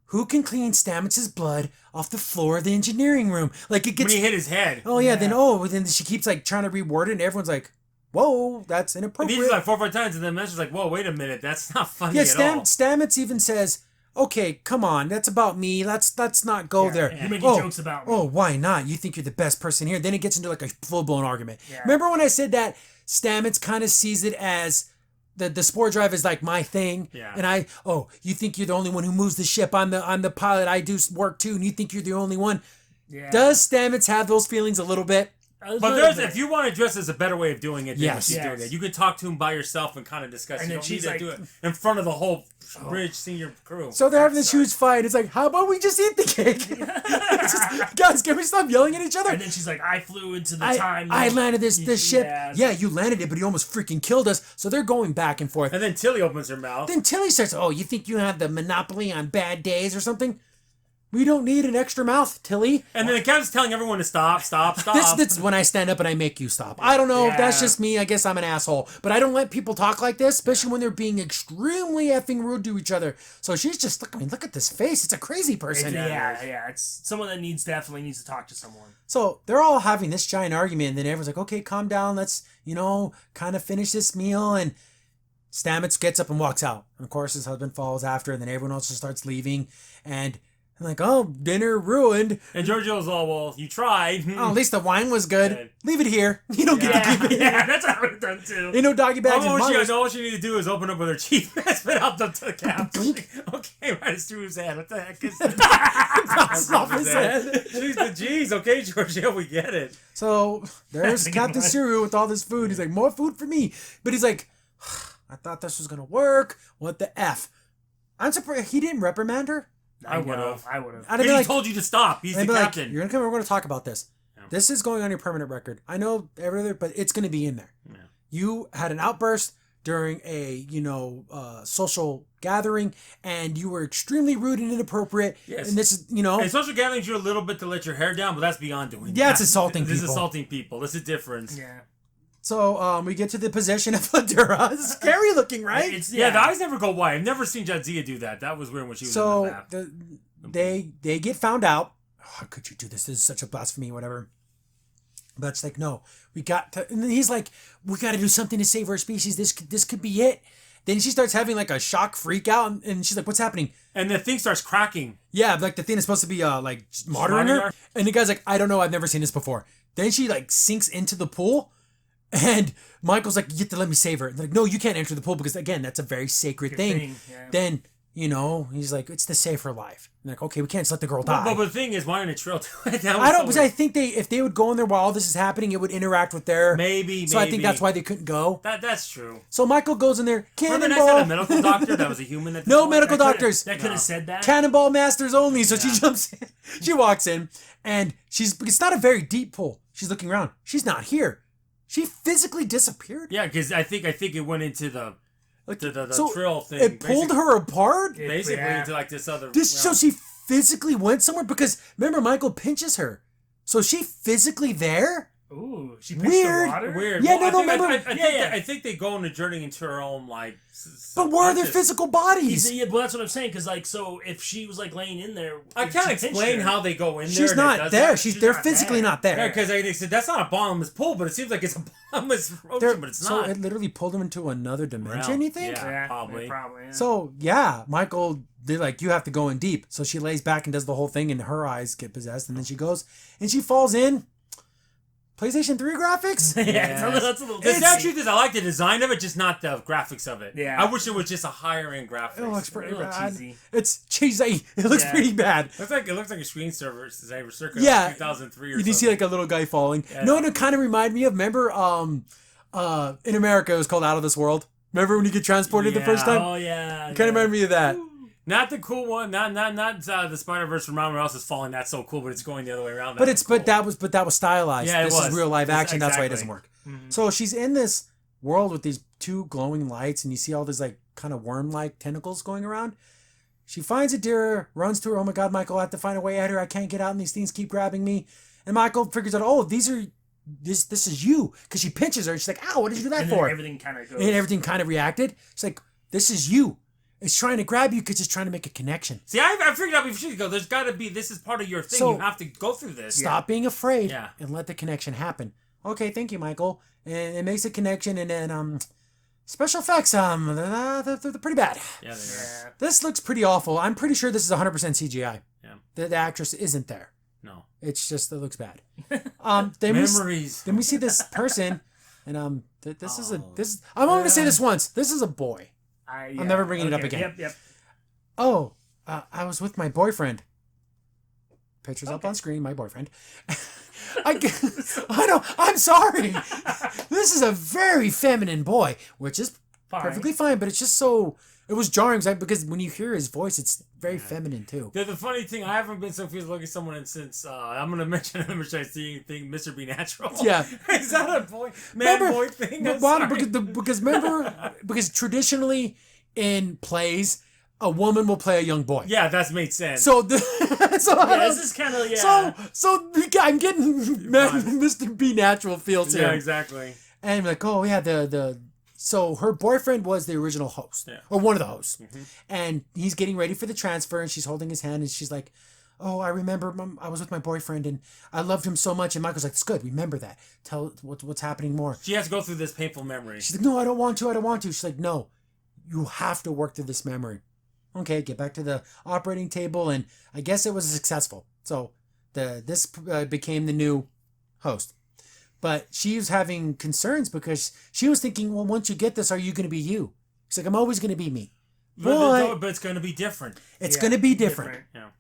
Who can clean Stamets' blood off the floor of the engineering room? Like it gets... When he hit his head. Oh, yeah. Then she keeps like trying to reword it and everyone's like, whoa, that's inappropriate. He did it like 4 or 5 times, and then Metzler's like, whoa, wait a minute, that's not funny yeah, at all. Stamets even says, okay, come on, that's about me. Let's not go there. You're making jokes about me. Oh, why not? You think you're the best person here. Then it gets into like a full-blown argument. Yeah. Remember when I said that Stamets kind of sees it as the spore drive is like my thing, Yeah. and you think you're the only one who moves the ship. I'm the pilot. I do work too, and you think you're the only one. Yeah. Does Stamets have those feelings a little bit? But if you want to address, there's a better way of doing it. Yes. Than doing it. You can talk to him by yourself and kind of discuss. And you then don't need she's to like- do it in front of the whole bridge senior crew. So they're having this huge fight. It's like, how about we just eat the cake? It's just, guys, can we stop yelling at each other? And then she's like, I flew into the I time. landed this ship. Yeah. Yeah, you landed it, but he almost freaking killed us. So they're going back and forth. And then Tilly opens her mouth. Then Tilly starts, oh, you think you have the monopoly on bad days or something? We don't need an extra mouth, Tilly. And then the captain's telling everyone to stop. This when I stand up and I make you stop. I don't know if that's Yeah. just me. I guess I'm an asshole. But I don't let people talk like this, especially when they're being extremely effing rude to each other. So she's just, look at this face. It's a crazy person. Yeah. It's someone that definitely needs to talk to someone. So they're all having this giant argument, and then everyone's like, okay, calm down. Let's, kind of finish this meal. And Stamets gets up and walks out. And of course, his husband follows after, and then everyone else just starts leaving. And I'm like, oh, dinner ruined. And Giorgio's all, well, you tried. Oh, at least the wine was good. Yeah. Leave it here. You don't get to keep it. Yeah, that's how it's done too. Ain't no doggy bags in All Mars. she need to do is open up with her teeth and spit out to the captain. Okay, right through his head. What the heck is that? Bounces off his head. Jeez, okay, Giorgio, we get it. So there's Think Captain about it. Cyril with all this food. He's like, more food for me. But he's like, I thought this was going to work. What the F? I'm surprised he didn't reprimand her. I would've. I would have. I'd have He been like, told you to stop. He's I'd the be like, captain. you're going to come, we're going to talk about this. Yeah. This is going on your permanent record. I know everything, but it's going to be in there. Yeah. You had an outburst during a, social gathering, and you were extremely rude and inappropriate. Yes. And this is, In social gatherings, you're a little bit to let your hair down, but that's beyond doing Yeah, that. it's assaulting This is people. assaulting people. There's a difference. Yeah. So we get to the possession of Ladura. It's scary looking, right? It's, Yeah, the eyes never go white. I've never seen Jadzia do that. That was weird when she was on the So map. they get found out. Oh, how could you do this? This is such a blasphemy, whatever. But it's like, no, we got to, and then he's like, we got to do something to save our species. This could be it. Then she starts having like a shock freak out, and she's like, what's happening? And the thing starts cracking. Yeah, like the thing is supposed to be like martyring her. her? And the guy's like, I don't know, I've never seen this before. Then she like sinks into the pool, and Michael's like, you have to let me save her. And they're like, no, you can't enter the pool because again, that's a very sacred thing. yeah. Then, he's like, it's to save her life. And they're like, okay, we can't just let the girl die. But the thing is, why aren't Trill do it? That was I don't, so because weird. I think if they would go in there while all this is happening, it would interact with their. Maybe. So I think that's why they couldn't go. That's true. So Michael goes in there, Remember cannonball. next had a medical doctor that was a human at the No time? medical That coulda- doctors. That could have said that. Cannonball masters only. So she Yeah. jumps in. She walks in, and it's not a very deep pool. She's looking around. She's not here. She physically disappeared. Yeah, because I think it went into the So Trill thing. it pulled her apart. basically Yeah. into like this other. So realm. she physically went somewhere because remember Michael pinches her. So she physically there? Ooh, she pitched Weird. the water. Weird. Yeah, Well, no, I think, remember- I think they go on a journey into her own like. But where are their subconscious. physical bodies? Yeah, well, that's what I'm saying. Because so if she was laying in there, I if can't she pinched explain her- how they go in there. She's and it not does there. that. They're not physically there. not there. Yeah, because they said that's not a bottomless pool, but it seems like it's a bottomless They're- ocean, but it's so not. it literally pulled them into another dimension, Realm. you think? Yeah. Yeah, Probably. Probably. Yeah. So yeah, Michael did you have to go in deep. So she lays back and does the whole thing, and her eyes get possessed, and then she goes and she falls in. PlayStation 3 graphics? yeah, that's a little. The sad truth is, I like the design of it, just not the graphics of it. Yeah. I wish it was just a higher end graphics. It looks pretty a little bad. cheesy. It's cheesy. It looks Yeah. pretty bad. It looks like a screensaver circa Yeah. 2003 or You something. do see like a little guy falling. Yeah. You know what it kind of reminded me of? Remember, in America it was called Out of This World. Remember when you get transported the Yeah. first time? Oh yeah. Kind of reminded me of that. Not the cool one. Not the Spider Verse from Ron Morales is falling. That's so cool, but it's going the other way around. But That it's was that was stylized. Yeah, it this was. is real live It's- action. That's why it exactly. doesn't work. So she's in this world with these two glowing lights, and you see all these like kind of worm-like tentacles going around. She finds Adira, runs to her. Oh my God, Michael! I have to find a way at her. I can't get out, and these things keep grabbing me. And Michael figures out, oh, this is you, because she pinches her. And she's like, ow! What did you do that And then for? everything kind of goes. And everything kind of reacted. She's like, this is you. It's trying to grab you because it's trying to make a connection. See, I figured out before she go. There's got to be. This is part of your thing. So- you have to go through this. Stop being afraid Yeah. and let the connection happen. Okay, thank you, Michael. And it makes a connection, and then Special effects, they're pretty bad. Yeah, they are. Yeah. This looks pretty awful. I'm pretty sure this is 100% CGI. Yeah. The actress isn't there. No. It's just, it looks bad. Then Memories. we see this person, and this is I'm only gonna say this once. This is a boy. I'm never bringing it up again. Yep. Oh, I was with my boyfriend. Pictures up on screen. My boyfriend. I know. I'm sorry. This is a very feminine boy, which is perfectly fine. But it's just so. It was jarring because when you hear his voice, it's very feminine too. The funny thing, I haven't been so confused looking at someone since I'm gonna mention another thing, Mr. Be Natural. Yeah. Is that a boy thing? I'm sorry. Because traditionally in plays, a woman will play a young boy. Yeah, that's made sense. So This is kind of So I'm getting Mr. B Natural feels here. Yeah, exactly. And I'm like, oh yeah, so her boyfriend was the original host, or one of the hosts, and he's getting ready for the transfer, and she's holding his hand, and she's like, oh, I remember I was with my boyfriend, and I loved him so much, and Michael's like, it's good, remember that. Tell what's happening more. She has to go through this painful memory. She's like, no, I don't want to. She's like, no, you have to work through this memory. Okay, get back to the operating table, and I guess it was successful. So this became the new host. But she was having concerns because she was thinking, well, once you get this, are you going to be you? She's like, I'm always going to be me. But it's going to be different. It's going to be different. Yeah.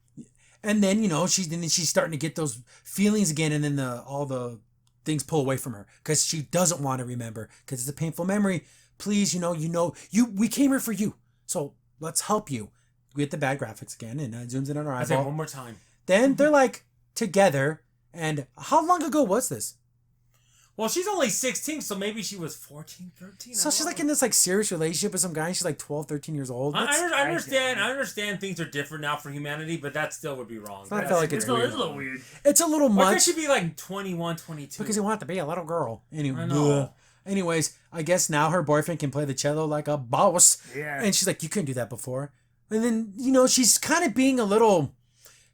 And then, she's starting to get those feelings again, and then all the things pull away from her because she doesn't want to remember because it's a painful memory. Please, we came here for you. So let's help you. We get the bad graphics again, and zooms in on our I say eyeball. one more time. Then they're like together. And how long ago was this? Well, she's only 16, so maybe she was 14, 13. So she's like in this like serious relationship with some guy. And she's like 12, 13 years old. I understand things are different now for humanity, but that still would be wrong. I felt like it's a weird. little weird. It's a little Why can't much. she be like 21, 22? Because he wanted to be a little girl. Anyway, I know. Anyways, I guess now her boyfriend can play the cello like a boss. Yeah. And she's like, you couldn't do that before. And then, she's kind of being a little...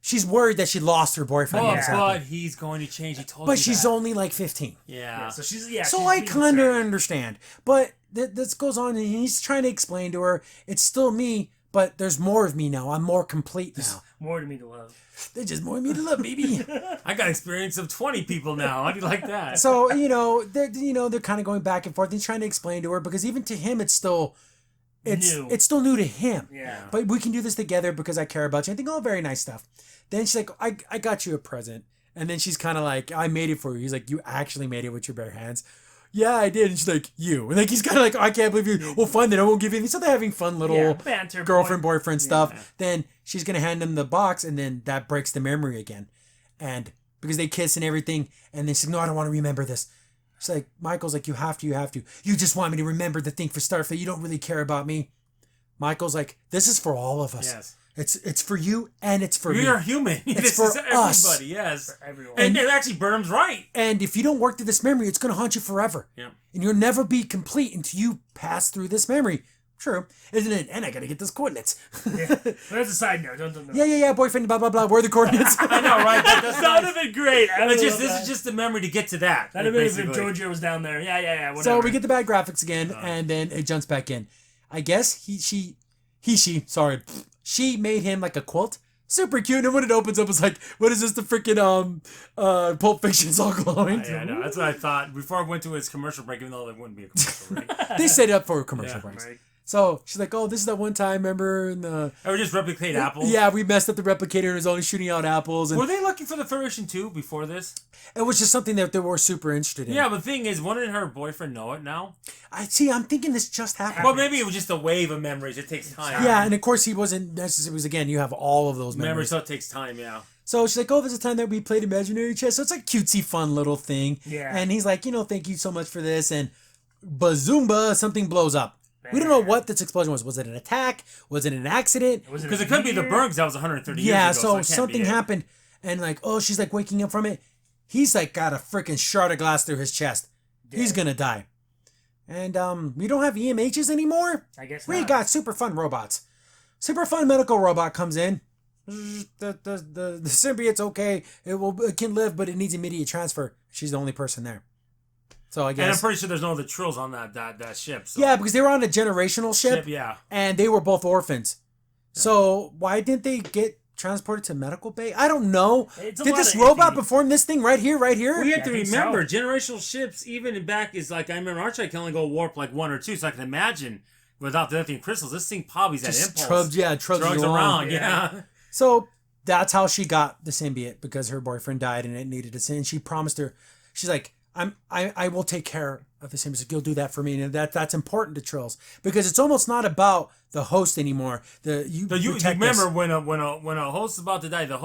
She's worried that she lost her boyfriend. But he's going to change. He told you But she's that. only like 15. Yeah. So she's So I kind of understand. But this goes on, and he's trying to explain to her, it's still me, but there's more of me now. I'm more complete now. More to me to love. There's just more of me to love, baby. I got experience of 20 people now. How do you like that? So, they're kind of going back and forth. He's trying to explain to her, because even to him, it's still still new to him. Yeah. But we can do this together because I care about you. I think, very nice stuff. Then she's like, I got you a present. And then she's kind of like, I made it for you. He's like, you actually made it with your bare hands. Yeah, I did. And she's like, you. And like, he's kind of like, I can't believe you. Well, fine, then I won't give you anything. So they're having fun little banter, girlfriend-boyfriend stuff. Then she's going to hand him the box, and then that breaks the memory again. And because they kiss and everything, and then she's like, no, I don't want to remember this. She's like, Michael's like, you have to. You just want me to remember the thing for Starfleet. You don't really care about me. Michael's like, this is for all of us. Yes. It's for you, and it's for me. You're human. It's this for is everybody, us. yes. For everyone. And actually, Burnham's right. And if you don't work through this memory, it's going to haunt you forever. Yeah. And you'll never be complete until you pass through this memory. True. Isn't it? And I got to get those coordinates. But that's a side note. Don't know. Yeah, boyfriend, blah, blah, blah. Where are the coordinates? I know, right? That That would have been great. this is just the memory to get to that. That'd have been if basically. Georgia was down there. Yeah, whatever. So we get the bad graphics again, and then it jumps back in. I guess she made him like a quilt. Super cute. And when it opens up, it's like, what is this? The freaking Pulp Fiction's all glowing. Yeah, I know. That's what I thought before I went to his commercial break, even though there wouldn't be a commercial break. They set it up for a commercial Yeah, breaks. right. So she's like, oh, this is that one time, remember? In the I would just replicate apples. Yeah, we messed up the replicator and it was only shooting out apples. And Were they looking for the Federation too before this? it was just something that they were super interested in. Yeah, but the thing is, wouldn't her boyfriend know it now? I'm thinking this just happened. Well, maybe it was just a wave of memories. It takes time. Yeah, and of course he wasn't necessarily. It was again, you have all of those memories. memories. So it takes time. Yeah. So she's like, oh, there's a time that we played imaginary chess. So it's a cutesy, fun little thing. Yeah. And he's like, thank you so much for this. And bazoomba, something blows up. We don't know what this explosion was. Was it an attack? Was it an accident? Because it could be the burn, because that was 130 years Yeah, ago. so it can't something be it. happened. And like, oh, she's like waking up from it. He's like got a freaking shard of glass through his chest. He's going to die. And we don't have EMHs anymore. I guess We not. got super fun robots. Super fun medical robot comes in. The symbiote's okay. It can live, but it needs immediate transfer. She's the only person there. So I And I'm guess. pretty sure there's no other Trills on that ship. So. Yeah, because they were on a generational ship, Yeah. and they were both orphans. So why didn't they get transported to medical bay? I don't know. It's a Did lot this of robot iffy. perform this thing right here? We have Yeah, to I think remember, so. generational ships, even in back, is like, I remember Archie can only go warp like 1 or 2, so I can imagine without the lithium crystals, this thing probably's at Just impulse. trubs Drugs you along. around, Yeah. yeah. So that's how she got the symbiote, because her boyfriend died and it needed a and she promised her, she's like, I will take care of the symbiote. You'll do that for me, and that's important to Trills, because it's almost not about the host anymore. You protect remember us. when a host is about to die, the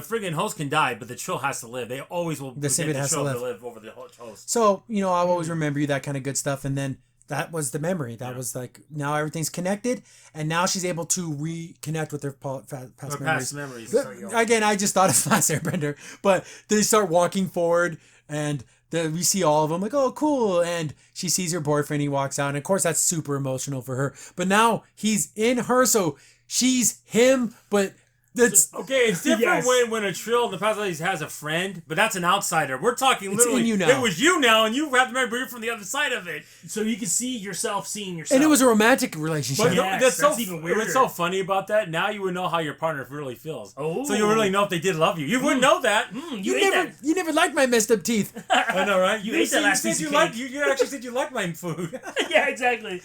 friggin' host can die, but the Trill has to live. They always will The get symbiote the has to Trill live. over the host. So I'll always remember you, that kind of good stuff, and then. That was the memory. That was like, now everything's connected, and now she's able to reconnect with her past memories. Again, I just thought of Last Airbender, but they start walking forward, and we see all of them like, oh, cool, and she sees her boyfriend. He walks out, and of course that's super emotional for her. But now he's in her, so she's him, but that's Okay, it's different Yes. when a Trill in the past lives has a friend, but that's an outsider. We're talking It's literally. in you now. It was you now, and you have to remember you're from the other side of it. So you can see yourself seeing yourself. and it was a romantic relationship. But Yes, that's even What's weirder. so funny about that? Now you would know how your partner really feels. Oh. So you really know if they did love you. You wouldn't know that. You ate You never liked my messed up teeth. I know, right? You ate that last said piece of you liked. cake. You actually said you liked my food. that. Yeah, exactly.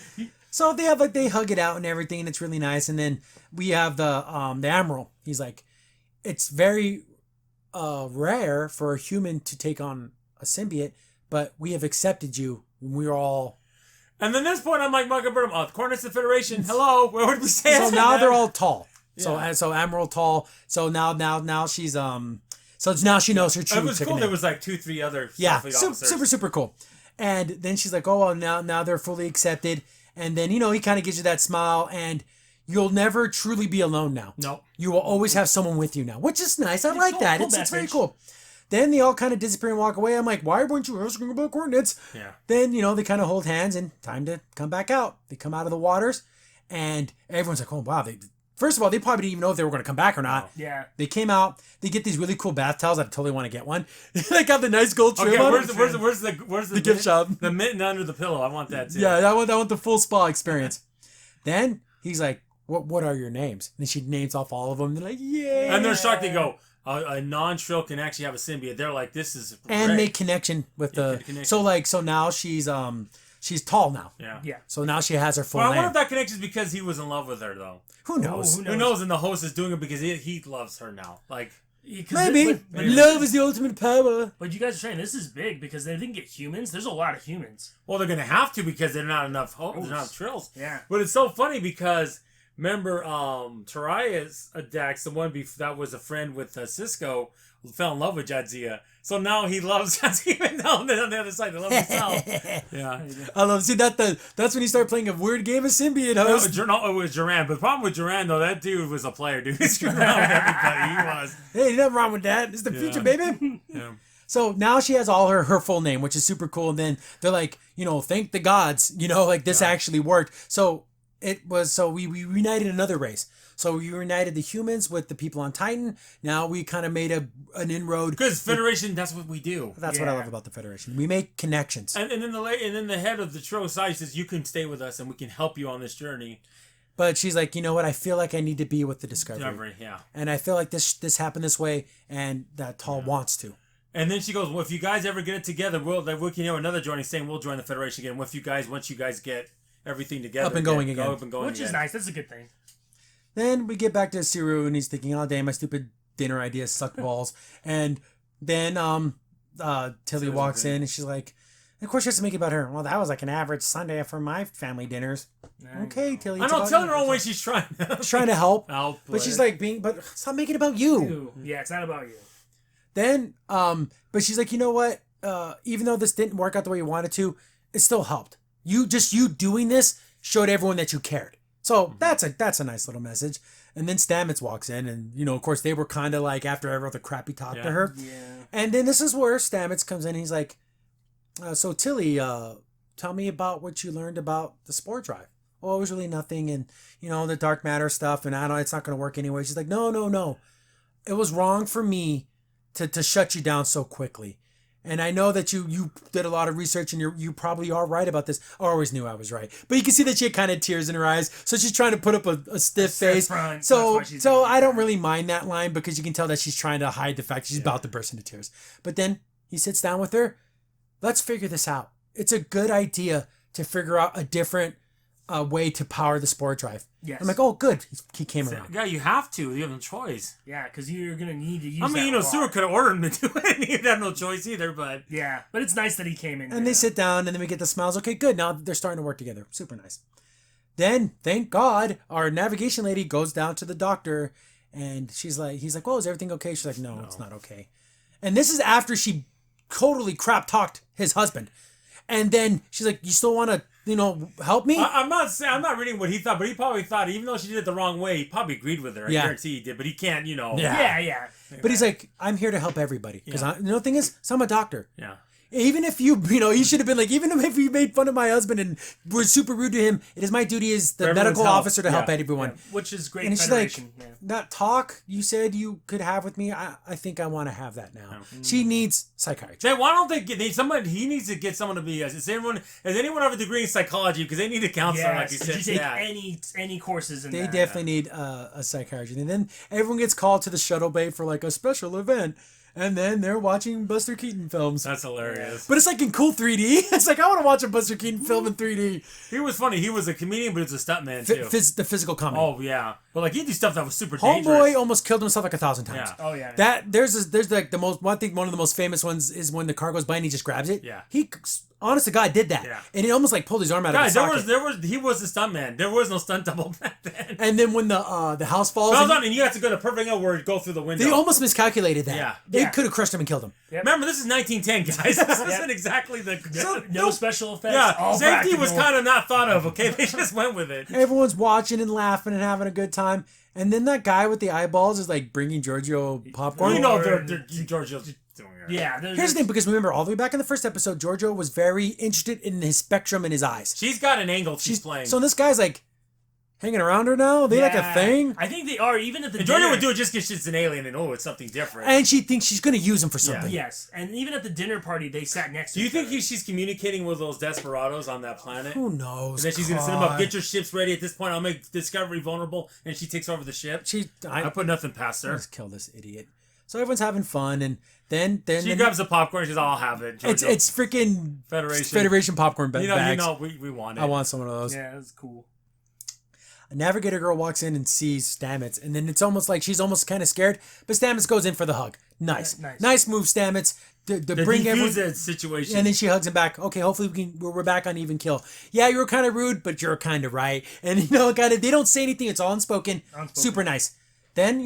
So they have they hug it out and everything, and it's really nice. And then we have the Admiral. He's like, it's very rare for a human to take on a symbiote, but we have accepted you. We're all. And then this point, I'm like, Michael Burnham, coordinates of the Federation. Hello, where would we say? So now they're all tall. Yeah. So Admiral tall. So now she's So now she knows her true. It was second cool. name. There was like 2-3 other Yeah, Starfleet super, officers. super cool. And then she's like, oh, well, now they're fully accepted. And then, he kind of gives you that smile, and you'll never truly be alone now. No. You will always have someone with you now, which is nice. I like cool, that. cool It's very message. cool. Then they all kind of disappear and walk away. I'm like, why weren't you asking about coordinates? Yeah. Then, they kind of hold hands and time to come back out. They come out of the waters, and everyone's like, oh, wow. First of all, they probably didn't even know if they were going to come back or not. Yeah. They came out. They get these really cool bath towels. I totally want to get one. They got the nice gold trim Okay, on where's it. the gift shop? The mitten under the pillow. I want that too. Yeah, I want the full spa experience. Then he's like, "What are your names?" And she names off all of them. They're like, "Yeah!" And they're shocked. They go, a non-Trill can actually have a symbiote. They're like, this is and great. make connection with the. connection. So now she's tall now. Yeah. Yeah. So now she has her full Well, I name. wonder if that connection is because he was in love with her, though. Who knows? who Who knows? And the host is doing it because he loves her now. Like, Maybe. Love is the ultimate power. But you guys are saying this is big because they didn't get humans. There's a lot of humans. well, they're gonna have to because they're not enough. There's not enough Trills. Yeah. But it's so funny because remember, Taraya's Dax, the one that was a friend with Cisco, fell in love with Jadzia. So now he loves Jadzia, even though on the other side they love himself. Yeah. I love. See that's when you start playing a weird game of symbiote No, host. it was Duran. But the problem with Duran, though, that dude was a player, dude. He screwed around with everybody. He was. Hey, nothing wrong with that. It's the future, baby. Yeah. So now she has all her full name, which is super cool. And then they're like, thank the gods, like this actually worked. So we reunited another race. So we reunited the humans with the people on Titan. Now we kind of made an inroad. Because Federation, that's what we do. That's what I love about the Federation. We make connections. And then the head of the Trill side says, you can stay with us and we can help you on this journey. But she's like, you know what? I feel like I need to be with the Discovery. Yeah. And I feel like this happened this way, and that Tall wants to. And then she goes, well, if you guys ever get it together, we can have another joining saying we'll join the Federation again. Once you guys get everything together. Up and going again. Go up and going Which is again. nice. That's a good thing. Then we get back to Siru, and he's thinking, "Oh, damn, my stupid dinner idea sucked balls." And then Tilly walks in, and she's like, "Of course, she has to make it about her." Well, that was like an average Sunday for my family dinners. Okay, Tilly. I it's know, about telling you. her own way she's trying. She's trying to help, Help, but she's like but stop making it about you. Ooh. Yeah, it's not about you. Then, but she's like, you know what? Even though this didn't work out the way you wanted to, it still helped. You doing this showed everyone that you cared. So that's a nice little message. And then Stamets walks in, and of course they were kind of like after every other crappy talk to her. Yeah. And then this is where Stamets comes in. And he's like, "So Tilly, tell me about what you learned about the spore drive." Well, it was really nothing, and the dark matter stuff, and it's not going to work anyway. She's like, "No, it was wrong for me to shut you down so quickly. And I know that you did a lot of research and you probably are right about this. I always knew I was right. But you can see that she had kind of tears in her eyes. So she's trying to put up a stiff face. front. So That's why she's doing I don't that. really mind that line because you can tell that she's trying to hide the fact she's about to burst into tears. But then he sits down with her. Let's figure this out. It's a good idea to figure out a different way to power the sport drive. Yes. I'm like, oh, good. He came around. Yeah, you have to. You have no choice. Yeah, because you're gonna need to use. I mean, that you know, a lot. Stewart could have ordered him to do it. He'd have no choice either. But Yeah, but it's nice that he came in. And they sit down, and then we get the smiles. Okay, good. Now they're starting to work together. Super nice. Then, thank God, our navigation lady goes down to the doctor, and he's like, "Oh, is everything okay?" She's like, "No, it's not okay." And this is after she totally crap talked his husband, and then she's like, "You still want to, help me?" I'm not reading what he thought, but he probably thought, even though she did it the wrong way, he probably agreed with her. I Yeah. guarantee he did, but he can't, Yeah. Yeah. But he's like, "I'm here to help everybody because the thing is, so I'm a doctor." Yeah. Even if you should have been like, even if you made fun of my husband and were super rude to him, it is my duty as the For everyone's medical health. officer to help Yeah. everyone. Which is great. And she's like, Federation. Yeah. that talk you said you could have with me, I think I want to have that now. She needs psychiatry. Then why don't they get someone? He needs to get someone to be. Has anyone have a degree in psychology? Because they need a counselor, like you Yes, said. if you take Yeah. any courses in They that. definitely need a psychiatry. And then everyone gets called to the shuttle bay for like a special event. And then they're watching Buster Keaton films. That's hilarious. But it's like in cool 3D. It's like, I want to watch a Buster Keaton film in 3D. He was funny. He was a comedian, but he was a stuntman too. The physical comedy. Oh yeah, but like he did stuff that was super Homeboy dangerous. almost killed himself like 1,000 times. Yeah. Oh yeah. That there's like the most one thing. One of the most famous ones is when the car goes by and he just grabs it. Yeah. He, honest to God, did that. Yeah. And it almost like pulled his arm out Guys, of his socket. he was a stuntman. There was no stunt double back then. And then when the house falls, Hold on, and you have to go to perfect angle where it go through the window. they almost miscalculated that. Yeah. They Yeah. could have crushed him and killed him. Remember, this is 1910, guys. This isn't exactly the. no special effects. Yeah, all safety was practical. kind of not thought of. Okay, they just went with it. Everyone's watching and laughing and having a good time. And then that guy with the eyeballs is like bringing Giorgio popcorn. You know, Or- Giorgio's doing it. Yeah. Here's the thing, because remember, all the way back in the first episode, Giorgio was very interested in his spectrum in his eyes. She's got an angle she's playing. So this guy's like hanging around her now. Are they like a Yeah. thing? I think they are, even at the And Giorgio dinner. would do it just because she's an alien and it's something different. And she thinks she's going to use him for something. Yes, and even at the dinner party, they sat next to do you each think other. she's communicating with those desperados on that planet? Who knows? And then she's gonna send them up. God. Get your ships ready. At this point, I'll make Discovery vulnerable, and she takes over the ship. I put nothing past her. Let's kill this idiot. So everyone's having fun, and then She grabs the popcorn. She's, "I'll have it." it's Giorgio. it's freaking Federation. popcorn You bags. know, we want it. I want some of those. Yeah, that's cool. A navigator girl walks in and sees Stamets, and then it's almost like she's almost kind of scared, but Stamets goes in for the hug. Nice, Nice. nice move, Stamets. To To bring defuse everyone. that situation. And then she hugs him back. Okay, hopefully we're back on even kill. Yeah, you were kind of rude, but you're kind of right. And kind of they don't say anything. It's all unspoken. Super nice. Then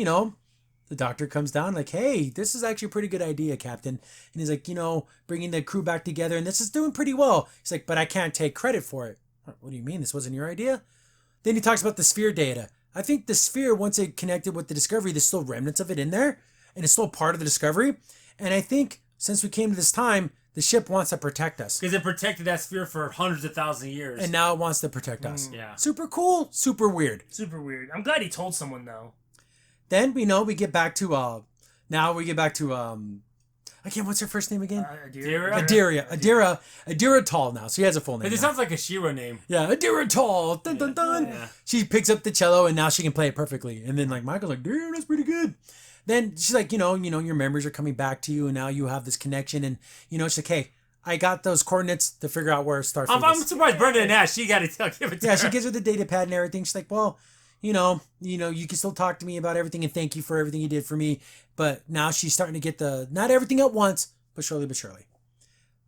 the doctor comes down like, "Hey, this is actually a pretty good idea, Captain." And he's like, bringing the crew back together, and this is doing pretty well. He's like, "But I can't take credit for it." What do you mean? This wasn't your idea? Then he talks about the sphere data. I think the sphere, once it connected with the Discovery, there's still remnants of it in there, and it's still part of the Discovery. And I think since we came to this time, the ship wants to protect us. Because it protected that sphere for hundreds of thousands of years. And now it wants to protect us. Yeah. Super cool, super weird. Super weird. I'm glad he told someone though. Then we get back to what's her first name again? Adira Tall now. So he has a full name. It now. sounds like a Shira name. Yeah, Adira Tall. Dun dun dun. Yeah. She picks up the cello and now she can play it perfectly. And then like Michael's like, "Damn, that's pretty good." Then she's like, your memories are coming back to you, and now you have this connection. And she's like, "Hey, I got those coordinates to figure out where Starfleet I'm is." surprised Brenda and Ash. She got to give it to Yeah, her. she gives her the data pad and everything. She's like, "Well, you can still talk to me about everything and thank you for everything you did for me." But now she's starting to get not everything at once, but surely.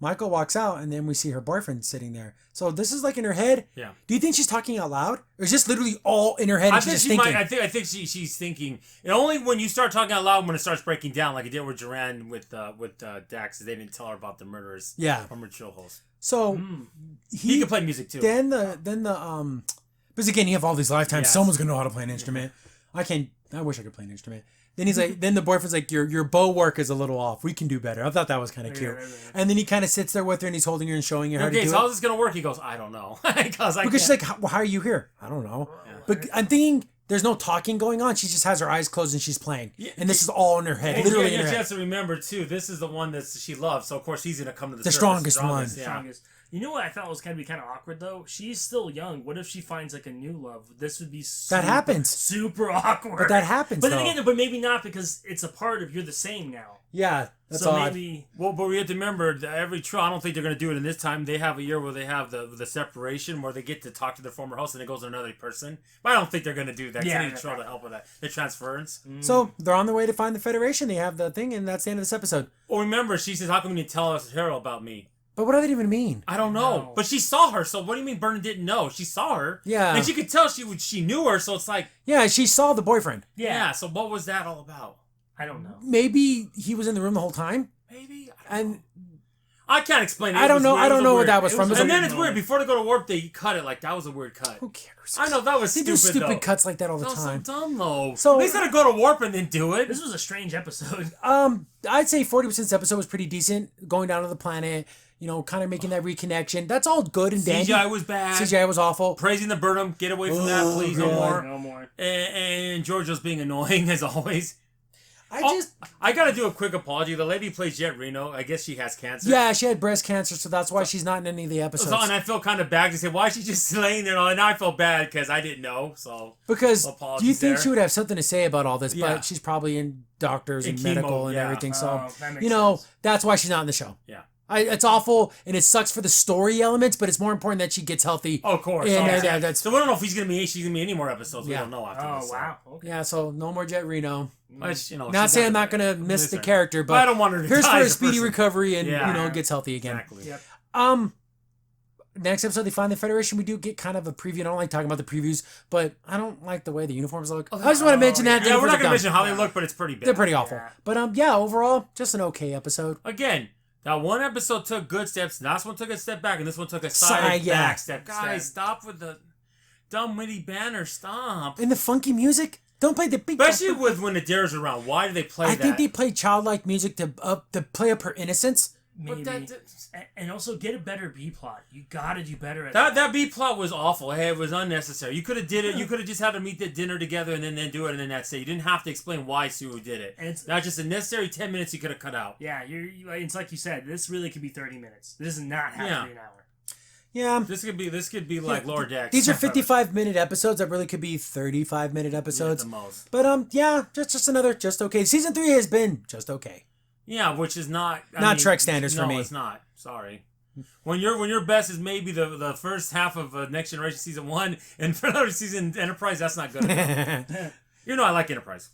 Michael walks out, and then we see her boyfriend sitting there. So this is like in her head. Yeah. Do you think she's talking out loud, or is this literally all in her head? And I she's think just she thinking? might. I think she's thinking. And only when you start talking out loud when it starts breaking down, like it did with Duran with Dax, they didn't tell her about the murderers. Yeah. From her chill holes. So He can play music too. because again, you have all these lifetimes. Yes. Someone's gonna know how to play an instrument. I wish I could play an instrument. Then he's like, then the boyfriend's like, your bow work is a little off. We can do better. I thought that was kind of cute. right. And then he kind of sits there with her and he's holding her and showing her how to Okay, do so it. how's this gonna work? He goes, "I don't know," because Because she's like, "How are you here?" I don't know. But I'm thinking there's no talking going on. She just has her eyes closed and she's playing. Yeah. And this is all in her head, And literally you in her have head. to remember too. This is the one that she loves, so of course he's gonna come to the surface. strongest one. Yeah. Strongest. You know what I thought was gonna be kind of awkward though? She's still young. What if she finds like a new love? This would be super, happens. super awkward. But that happens, But then though. again, but maybe not because it's a part of you're the same now. Yeah, that's so odd. maybe Well, but we have to remember that every trial. I don't think they're going to do it in this time. They have a year where they have the separation where they get to talk to their former host and it goes to another person. But I don't think they're going to do that. 'Cause Yeah, they need a trial to help with that. The transference. So they're on their way to find the Federation. They have the thing, and that's the end of this episode. Well, remember, she says, "How come you didn't tell us Harold about me?" But what does that even mean? I don't know, No. but she saw her. So what do you mean Vernon didn't know? She saw her. Yeah. and she could tell she knew her. So it's like, Yeah, she saw the boyfriend. yeah. So what was that all about? I don't know. Maybe he was in the room the whole time. Maybe And I can't explain it. I It don't was know. weird. I It don't was know a what weird- that was from. it was It And was then a- it's weird. Before they go to warp, they cut it. Like that was a weird cut. who cares? I know that was They stupid. do stupid though. cuts like that all the That was time. so dumb though. So- They said to go to warp and then do it. This was a strange episode. I'd say 40% of this episode was pretty decent. Going down to the planet, kind of making that reconnection. That's all good and dandy. CGI was bad. CGI was awful. Praising the Burnham. Get away from that, please. No God. more. No more. And Georgia's being annoying as always. I Oh, just I gotta do a quick apology. The lady who plays Jet Reno. I guess she has cancer. yeah, she had breast cancer, so that's why she's not in any of the episodes. So, and I feel kind of bad to say, why is she just laying there? And I felt bad because I didn't know. So Because do you apologies think there. she would have something to say about all this? Yeah. But she's probably in doctors In and chemo, medical and yeah. everything. So Oh, that makes sense. that's why she's not in the show. yeah. It's awful and it sucks for the story elements, but it's more important that she gets healthy. Oh, of course. And Okay. that's So we don't know if she's gonna be any more episodes. We Yeah. don't know after Oh this. so. wow. Okay. yeah. So no more Jet Reno. Which, Not she's saying I'm not gonna miss the her. character, but I don't want her to here's die for a as a speedy person. recovery and Yeah. gets healthy again. Exactly. Yep. Next episode, they find the Federation. We do get kind of a preview. I don't like talking about the previews, but I don't like the way the uniforms look. I just want to mention that. the Yeah, we're uniforms not are gonna dumb. mention how they look, but it's pretty bad. They're pretty awful. Yeah. But overall, just an okay episode. Again, that one episode took good steps. Last one took a step back, and this one took a Side, side yeah. back step. Guys, stop with the dumb witty banner. Stop. And the funky music. Don't play the beat. Especially with when the Dare's around. Why do they play I that? think they play childlike music to play up her innocence. Maybe. But And also get a better B plot. You gotta do better at that B plot was awful. Hey, it was unnecessary. You could have did it. You could have just had them meet at dinner together and then do it, and then that's it. You didn't have to explain why Sue did it. And it's- Not just a necessary 10 minutes you could have cut out. Yeah, it's like you said. This really could be 30 minutes. This does not have Yeah. to be an hour. Yeah. This could be like Lower Decks. These are 55-minute episodes that really could be 35-minute episodes. the most. But just another just okay. Season 3 has been just okay. Yeah, which is not Not Trek standards for me. No, it's not. Sorry. When your best is maybe the first half of Next Generation season 1, and for another season Enterprise, that's not good enough. I like Enterprise.